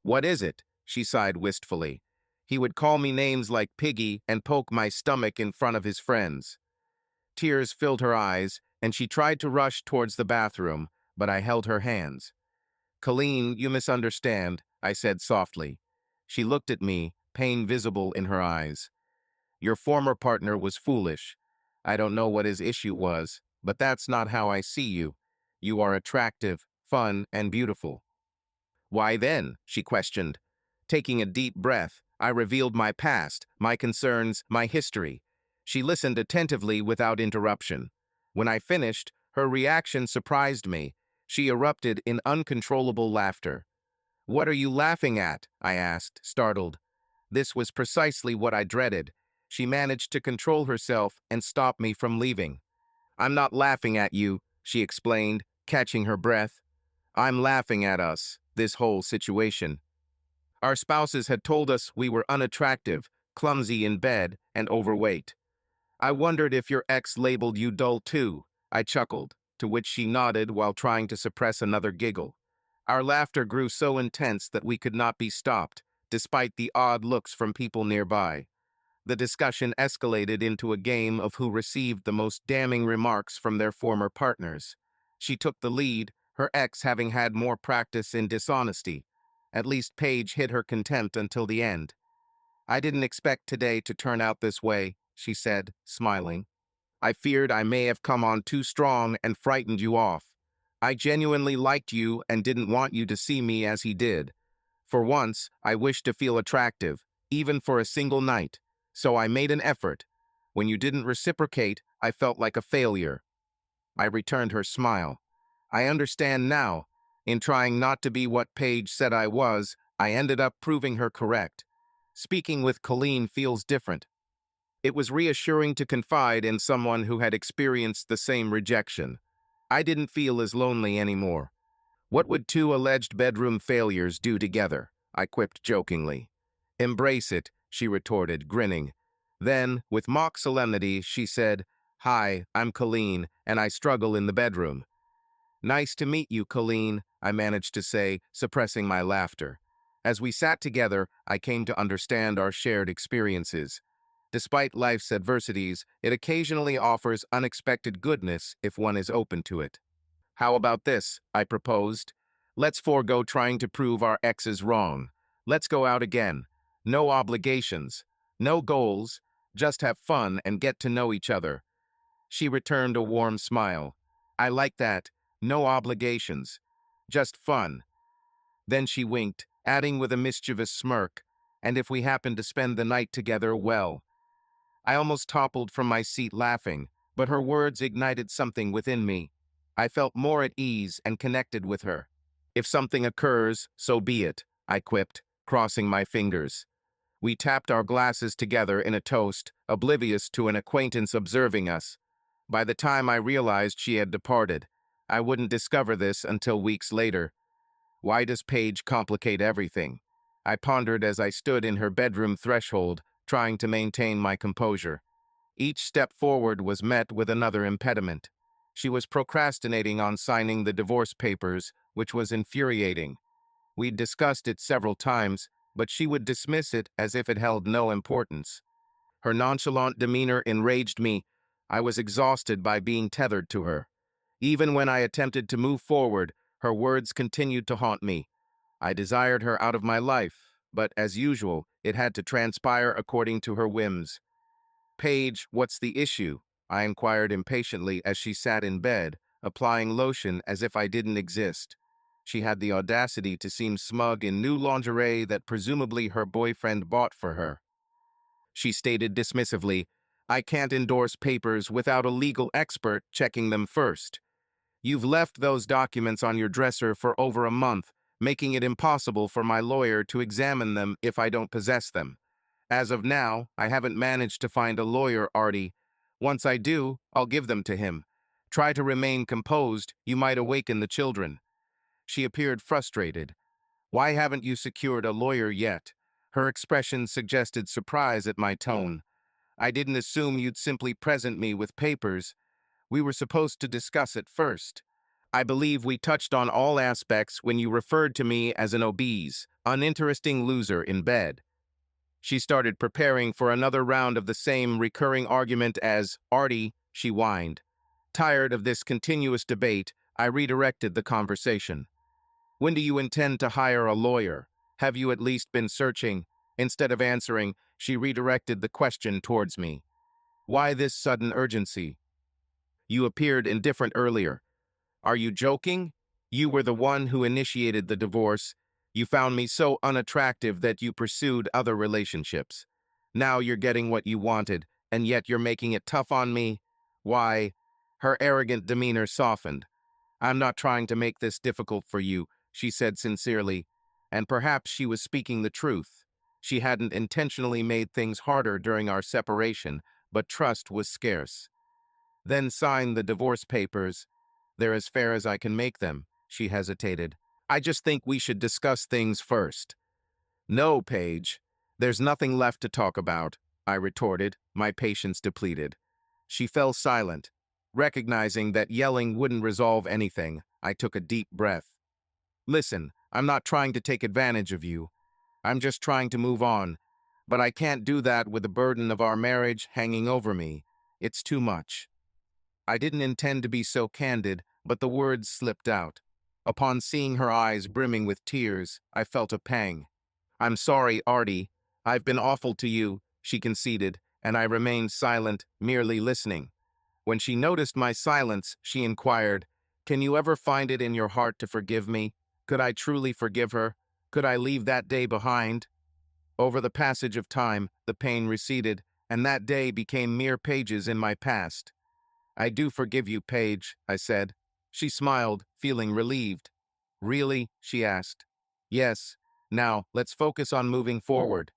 "What is it?" she sighed wistfully. "He would call me names like Piggy and poke my stomach in front of his friends." Tears filled her eyes, and she tried to rush towards the bathroom, but I held her hands. "Colleen, you misunderstand," I said softly. She looked at me, pain visible in her eyes. "Your former partner was foolish. I don't know what his issue was, but that's not how I see you. You are attractive, fun, and beautiful." "Why then?" she questioned. Taking a deep breath, I revealed my past, my concerns, my history. She listened attentively without interruption. When I finished, her reaction surprised me. She erupted in uncontrollable laughter. "What are you laughing at?" I asked, startled. This was precisely what I dreaded. She managed to control herself and stop me from leaving. "I'm not laughing at you," she explained, catching her breath. "I'm laughing at us, this whole situation. Our spouses had told us we were unattractive, clumsy in bed, and overweight. I wondered if your ex labeled you dull too." I chuckled, to which she nodded while trying to suppress another giggle. Our laughter grew so intense that we could not be stopped, despite the odd looks from people nearby. The discussion escalated into a game of who received the most damning remarks from their former partners. She took the lead, her ex having had more practice in dishonesty. At least Paige hid her contempt until the end. "I didn't expect today to turn out this way," she said, smiling. "I feared I may have come on too strong and frightened you off. I genuinely liked you and didn't want you to see me as he did. For once, I wished to feel attractive, even for a single night. So I made an effort. When you didn't reciprocate, I felt like a failure." I returned her smile. "I understand now. In trying not to be what Paige said I was, I ended up proving her correct. Speaking with Colleen feels different." It was reassuring to confide in someone who had experienced the same rejection. I didn't feel as lonely anymore. "What would two alleged bedroom failures do together?" I quipped jokingly. "Embrace it," she retorted, grinning. Then, with mock solemnity, she said, "Hi, I'm Colleen, and I struggle in the bedroom." "Nice to meet you, Colleen," I managed to say, suppressing my laughter. As we sat together, I came to understand our shared experiences. Despite life's adversities, it occasionally offers unexpected goodness if one is open to it. How about this? I proposed. Let's forego trying to prove our exes wrong. Let's go out again. No obligations, no goals, just have fun and get to know each other. She returned a warm smile. I like that. No obligations. Just fun. Then she winked, adding with a mischievous smirk, and if we happen to spend the night together, well. I almost toppled from my seat laughing, but her words ignited something within me. I felt more at ease and connected with her. If something occurs, so be it, I quipped, crossing my fingers. We tapped our glasses together in a toast, oblivious to an acquaintance observing us. By the time I realized she had departed, I wouldn't discover this until weeks later. Why does Paige complicate everything? I pondered as I stood in her bedroom threshold, trying to maintain my composure. Each step forward was met with another impediment. She was procrastinating on signing the divorce papers, which was infuriating. We'd discussed it several times, but she would dismiss it as if it held no importance. Her nonchalant demeanor enraged me. I was exhausted by being tethered to her. Even when I attempted to move forward, her words continued to haunt me. I desired her out of my life, but as usual, it had to transpire according to her whims. Paige, what's the issue? I inquired impatiently as she sat in bed, applying lotion as if I didn't exist. She had the audacity to seem smug in new lingerie that presumably her boyfriend bought for her. She stated dismissively, I can't endorse papers without a legal expert checking them first. You've left those documents on your dresser for over a month, making it impossible for my lawyer to examine them if I don't possess them. As of now, I haven't managed to find a lawyer, Artie. Once I do, I'll give them to him. Try to remain composed, you might awaken the children. She appeared frustrated. Why haven't you secured a lawyer yet? Her expression suggested surprise at my tone. I didn't assume you'd simply present me with papers. We were supposed to discuss it first. I believe we touched on all aspects when you referred to me as an obese, uninteresting loser in bed. She started preparing for another round of the same recurring argument as, Artie, she whined. Tired of this continuous debate, I redirected the conversation. When do you intend to hire a lawyer? Have you at least been searching? Instead of answering, she redirected the question towards me. Why this sudden urgency? You appeared indifferent earlier. Are you joking? You were the one who initiated the divorce. You found me so unattractive that you pursued other relationships. Now you're getting what you wanted, and yet you're making it tough on me? Why? Her arrogant demeanor softened. I'm not trying to make this difficult for you, she said sincerely, and perhaps she was speaking the truth. She hadn't intentionally made things harder during our separation, but trust was scarce. Then sign the divorce papers. They're as fair as I can make them, she hesitated. I just think we should discuss things first. No, Paige. There's nothing left to talk about, I retorted, my patience depleted. She fell silent. Recognizing that yelling wouldn't resolve anything, I took a deep breath. Listen, I'm not trying to take advantage of you. I'm just trying to move on. But I can't do that with the burden of our marriage hanging over me. It's too much. I didn't intend to be so candid, but the words slipped out. Upon seeing her eyes brimming with tears, I felt a pang. I'm sorry, Artie. I've been awful to you, she conceded, and I remained silent, merely listening. When she noticed my silence, she inquired, Can you ever find it in your heart to forgive me? Could I truly forgive her? Could I leave that day behind? Over the passage of time, the pain receded, and that day became mere pages in my past. I do forgive you, Paige, I said. She smiled, feeling relieved. Really? She asked. Yes. Now, let's focus on moving forward.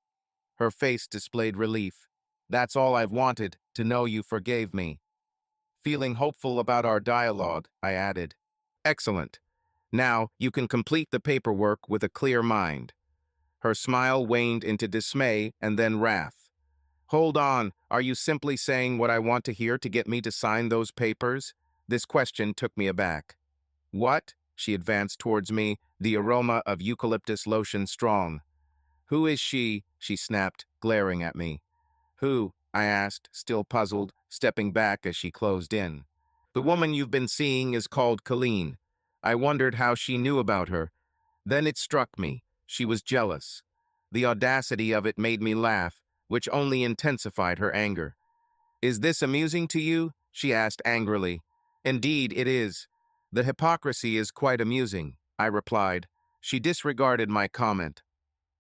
Her face displayed relief. That's all I've wanted, to know you forgave me. Feeling hopeful about our dialogue, I added. Excellent. Now, you can complete the paperwork with a clear mind. Her smile waned into dismay and then wrath. Hold on, are you simply saying what I want to hear to get me to sign those papers? This question took me aback. What? She advanced towards me, the aroma of eucalyptus lotion strong. Who is she? She snapped, glaring at me. Who? I asked, still puzzled, stepping back as she closed in. The woman you've been seeing is called Colleen. I wondered how she knew about her. Then it struck me. She was jealous. The audacity of it made me laugh, which only intensified her anger. "Is this amusing to you?" she asked angrily. "Indeed, it is. The hypocrisy is quite amusing," I replied. She disregarded my comment.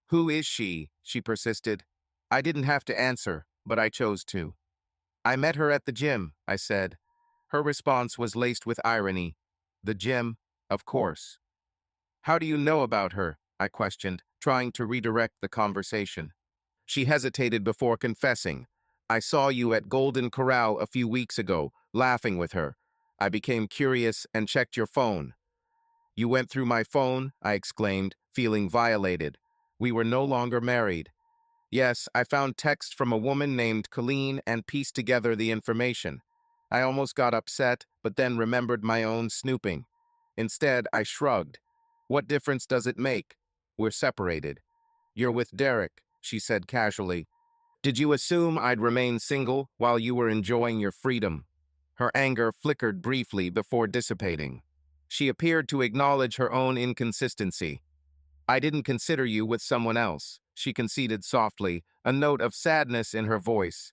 "Who is she?" she persisted. I didn't have to answer, but I chose to. "I met her at the gym," I said. Her response was laced with irony. "The gym? Of course." "How do you know about her?" I questioned, trying to redirect the conversation. She hesitated before confessing. "I saw you at Golden Corral a few weeks ago, laughing with her. I became curious and checked your phone." "You went through my phone?" I exclaimed, feeling violated. We were no longer married. "Yes, I found text from a woman named Colleen and pieced together the information." I almost got upset, but then remembered my own snooping. Instead, I shrugged. "What difference does it make? We're separated." "You're with Derek," she said casually. "Did you assume I'd remain single while you were enjoying your freedom?" Her anger flickered briefly before dissipating. She appeared to acknowledge her own inconsistency. "I didn't consider you with someone else," she conceded softly, a note of sadness in her voice.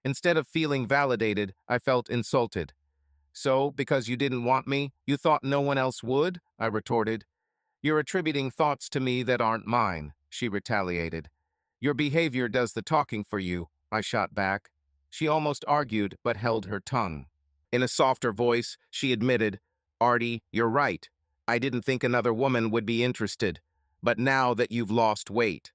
Instead of feeling validated, I felt insulted. "So, because you didn't want me, you thought no one else would?" I retorted. "You're attributing thoughts to me that aren't mine," she retaliated. "Your behavior does the talking for you," I shot back. She almost argued, but held her tongue. In a softer voice, she admitted, "Artie, you're right. I didn't think another woman would be interested. But now that you've lost weight."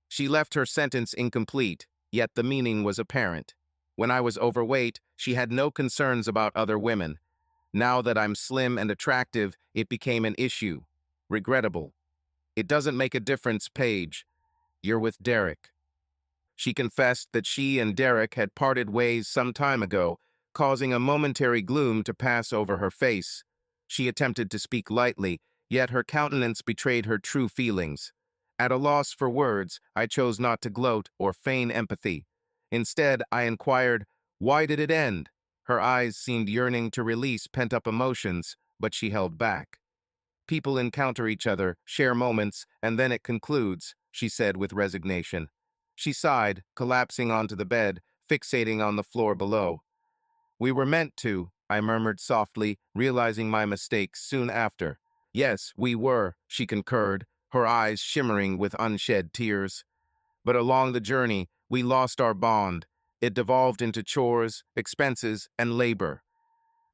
She left her sentence incomplete, yet the meaning was apparent. When I was overweight, she had no concerns about other women. Now that I'm slim and attractive, it became an issue. Regrettable. "It doesn't make a difference, Paige. You're with Derek." She confessed that she and Derek had parted ways some time ago, causing a momentary gloom to pass over her face. She attempted to speak lightly, yet her countenance betrayed her true feelings. At a loss for words, I chose not to gloat or feign empathy. Instead, I inquired, "Why did it end?" Her eyes seemed yearning to release pent-up emotions, but she held back. "People encounter each other, share moments, and then it concludes," she said with resignation. She sighed, collapsing onto the bed, fixating on the floor below. "We were meant to," I murmured softly, realizing my mistakes soon after. "Yes, we were," she concurred, her eyes shimmering with unshed tears. "But along the journey, we lost our bond. It devolved into chores, expenses, and labor."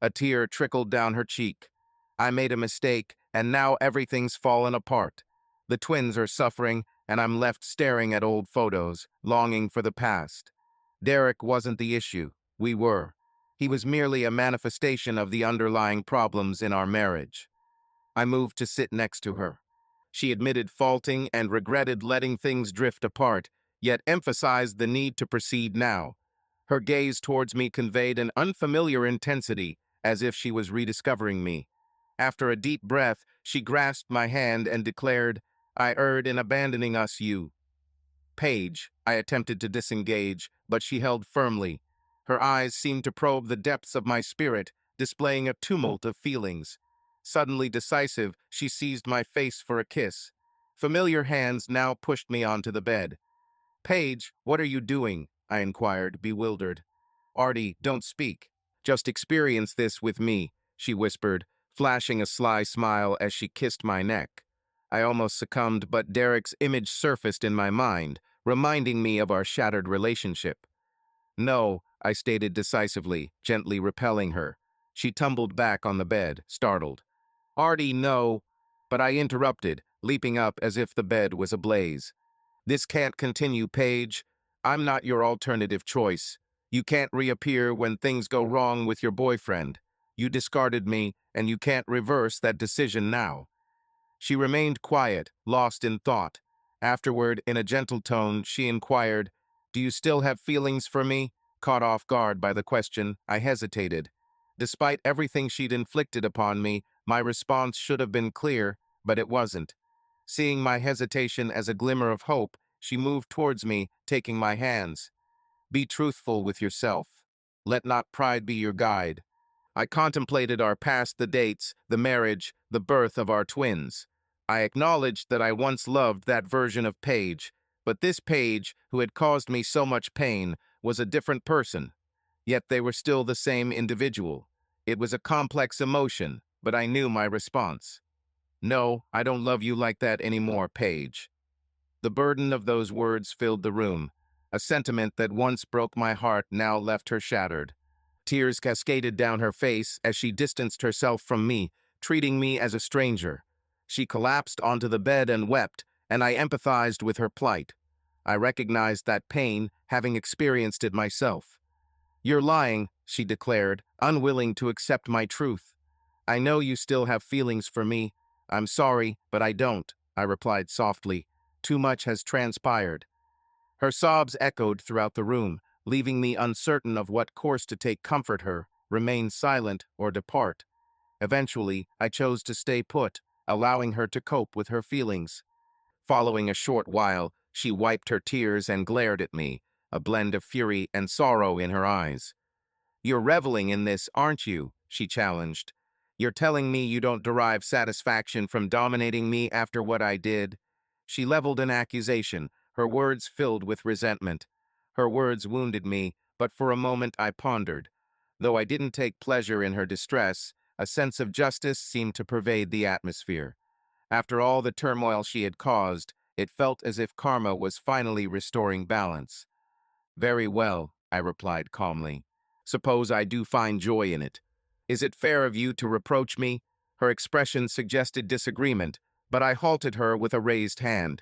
A tear trickled down her cheek. "I made a mistake, and now everything's fallen apart. The twins are suffering, and I'm left staring at old photos, longing for the past. Derek wasn't the issue. We were. He was merely a manifestation of the underlying problems in our marriage." I moved to sit next to her. She admitted faulting and regretted letting things drift apart, yet emphasized the need to proceed now. Her gaze towards me conveyed an unfamiliar intensity, as if she was rediscovering me. After a deep breath, she grasped my hand and declared, "I erred in abandoning us, you." "Paige," I attempted to disengage, but she held firmly. Her eyes seemed to probe the depths of my spirit, displaying a tumult of feelings. Suddenly decisive, she seized my face for a kiss. Familiar hands now pushed me onto the bed. "Paige, what are you doing?" I inquired, bewildered. "Artie, don't speak. Just experience this with me," she whispered, flashing a sly smile as she kissed my neck. I almost succumbed, but Derek's image surfaced in my mind, reminding me of our shattered relationship. "No," I stated decisively, gently repelling her. She tumbled back on the bed, startled. "Artie, no." But I interrupted, leaping up as if the bed was ablaze. "This can't continue, Paige. I'm not your alternative choice. You can't reappear when things go wrong with your boyfriend. You discarded me, and you can't reverse that decision now." She remained quiet, lost in thought. Afterward, in a gentle tone, she inquired, "Do you still have feelings for me?" Caught off guard by the question, I hesitated. Despite everything she'd inflicted upon me, my response should have been clear, but it wasn't. Seeing my hesitation as a glimmer of hope, she moved towards me, taking my hands. Be truthful with yourself. Let not pride be your guide. I contemplated our past, the dates, the marriage, the birth of our twins. I acknowledged that I once loved that version of Paige, but this Paige, who had caused me so much pain, was a different person. Yet they were still the same individual. It was a complex emotion, but I knew my response. No, I don't love you like that anymore, Paige. The burden of those words filled the room. A sentiment that once broke my heart now left her shattered. Tears cascaded down her face as she distanced herself from me, treating me as a stranger. She collapsed onto the bed and wept, and I empathized with her plight. I recognized that pain, having experienced it myself. "You're lying," she declared, unwilling to accept my truth. "I know you still have feelings for me. I'm sorry, but I don't," I replied softly. "Too much has transpired." Her sobs echoed throughout the room, leaving me uncertain of what course to take: comfort her, remain silent, or depart. Eventually, I chose to stay put, allowing her to cope with her feelings. Following a short while, she wiped her tears and glared at me, a blend of fury and sorrow in her eyes. "You're reveling in this, aren't you?" she challenged. "You're telling me you don't derive satisfaction from dominating me after what I did?" She leveled an accusation, her words filled with resentment. Her words wounded me, but for a moment I pondered. Though I didn't take pleasure in her distress, a sense of justice seemed to pervade the atmosphere. After all the turmoil she had caused, it felt as if karma was finally restoring balance. "Very well," I replied calmly. "Suppose I do find joy in it. Is it fair of you to reproach me?" Her expression suggested disagreement, but I halted her with a raised hand.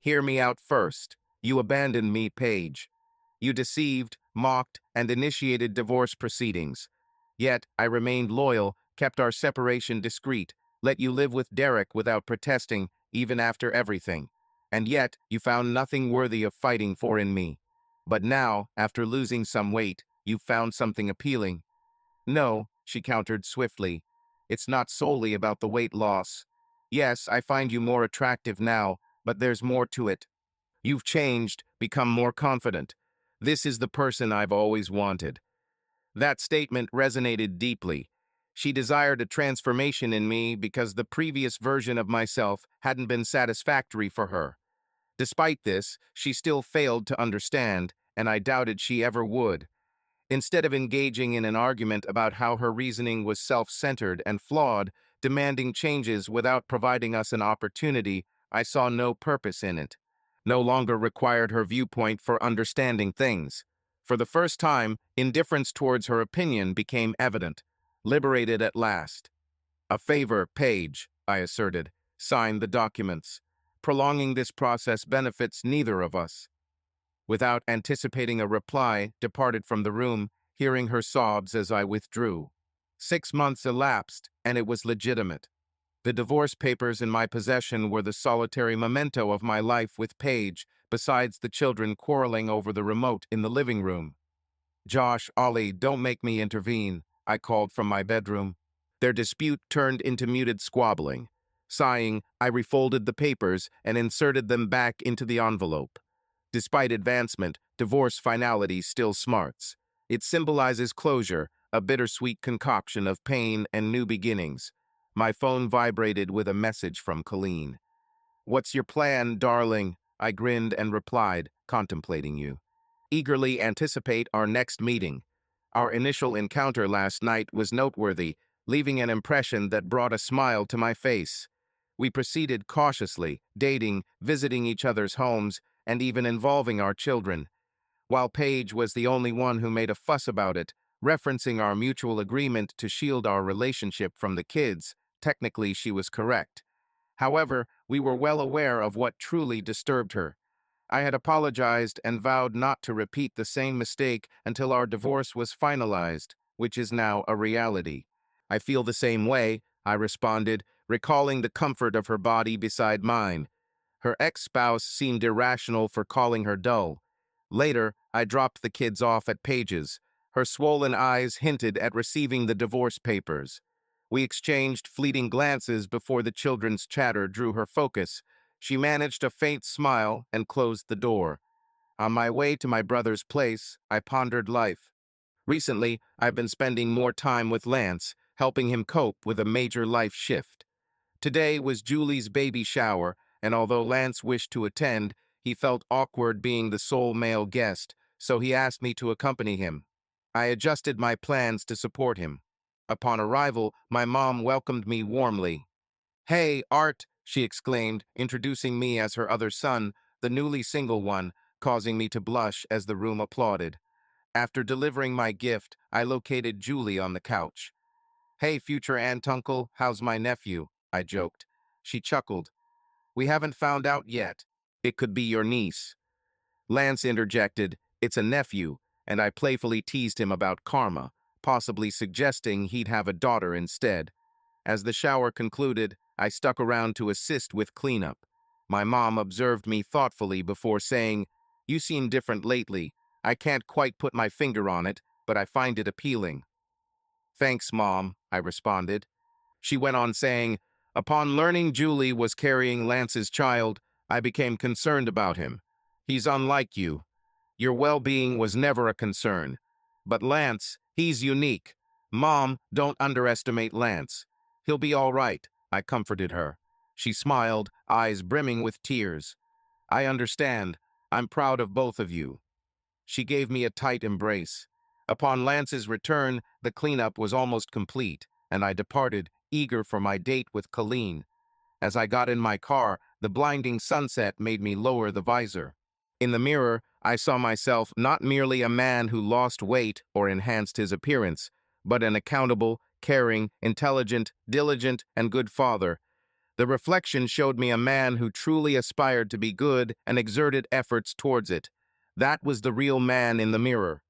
"Hear me out first. You abandoned me, Paige. You deceived, mocked, and initiated divorce proceedings. Yet I remained loyal, kept our separation discreet, let you live with Derek without protesting, even after everything. And yet you found nothing worthy of fighting for in me. But now, after losing some weight, you've found something appealing." "No," she countered swiftly. "It's not solely about the weight loss. Yes, I find you more attractive now, but there's more to it. You've changed, become more confident. This is the person I've always wanted." That statement resonated deeply. She desired a transformation in me because the previous version of myself hadn't been satisfactory for her. Despite this, she still failed to understand, and I doubted she ever would. Instead of engaging in an argument about how her reasoning was self-centered and flawed, demanding changes without providing us an opportunity, I saw no purpose in it. No longer required her viewpoint for understanding things. For the first time, indifference towards her opinion became evident. Liberated at last. "A favor, Paige," I asserted. "Sign the documents. Prolonging this process benefits neither of us." Without anticipating a reply, departed from the room, hearing her sobs as I withdrew. 6 months elapsed, and it was legitimate. The divorce papers in my possession were the solitary memento of my life with Paige, besides the children quarreling over the remote in the living room. "Josh, Ollie, don't make me intervene," I called from my bedroom. Their dispute turned into muted squabbling. Sighing, I refolded the papers and inserted them back into the envelope. Despite advancement, divorce finality still smarts. It symbolizes closure, a bittersweet concoction of pain and new beginnings. My phone vibrated with a message from Colleen. "What's your plan, darling?" I grinned and replied, "Contemplating you. Eagerly anticipate our next meeting." Our initial encounter last night was noteworthy, leaving an impression that brought a smile to my face. We proceeded cautiously, dating, visiting each other's homes, and even involving our children. While Paige was the only one who made a fuss about it, referencing our mutual agreement to shield our relationship from the kids, technically she was correct. However, we were well aware of what truly disturbed her. I had apologized and vowed not to repeat the same mistake until our divorce was finalized, which is now a reality. "I feel the same way," I responded, recalling the comfort of her body beside mine. Her ex-spouse seemed irrational for calling her dull. Later, I dropped the kids off at Paige's. Her swollen eyes hinted at receiving the divorce papers. We exchanged fleeting glances before the children's chatter drew her focus. She managed a faint smile and closed the door. On my way to my brother's place, I pondered life. Recently, I've been spending more time with Lance, helping him cope with a major life shift. Today was Julie's baby shower, and although Lance wished to attend, he felt awkward being the sole male guest, so he asked me to accompany him. I adjusted my plans to support him. Upon arrival, my mom welcomed me warmly. "Hey, Art," she exclaimed, introducing me as her other son, the newly single one, causing me to blush as the room applauded. After delivering my gift, I located Julie on the couch. "Hey, future aunt uncle, how's my nephew?" I joked. She chuckled. "We haven't found out yet. It could be your niece." Lance interjected, "It's a nephew," and I playfully teased him about karma, possibly suggesting he'd have a daughter instead. As the shower concluded, I stuck around to assist with cleanup. My mom observed me thoughtfully before saying, "You seem different lately. I can't quite put my finger on it, but I find it appealing." "Thanks, Mom," I responded. She went on saying, "Upon learning Julie was carrying Lance's child, I became concerned about him. He's unlike you. Your well-being was never a concern. But Lance, he's unique. Mom, don't underestimate Lance. He'll be all right," I comforted her. She smiled, eyes brimming with tears. "I understand. I'm proud of both of you." She gave me a tight embrace. Upon Lance's return, the cleanup was almost complete, and I departed, eager for my date with Colleen. As I got in my car, the blinding sunset made me lower the visor. In the mirror, I saw myself not merely a man who lost weight or enhanced his appearance, but an accountable, caring, intelligent, diligent, and good father. The reflection showed me a man who truly aspired to be good and exerted efforts towards it. That was the real man in the mirror.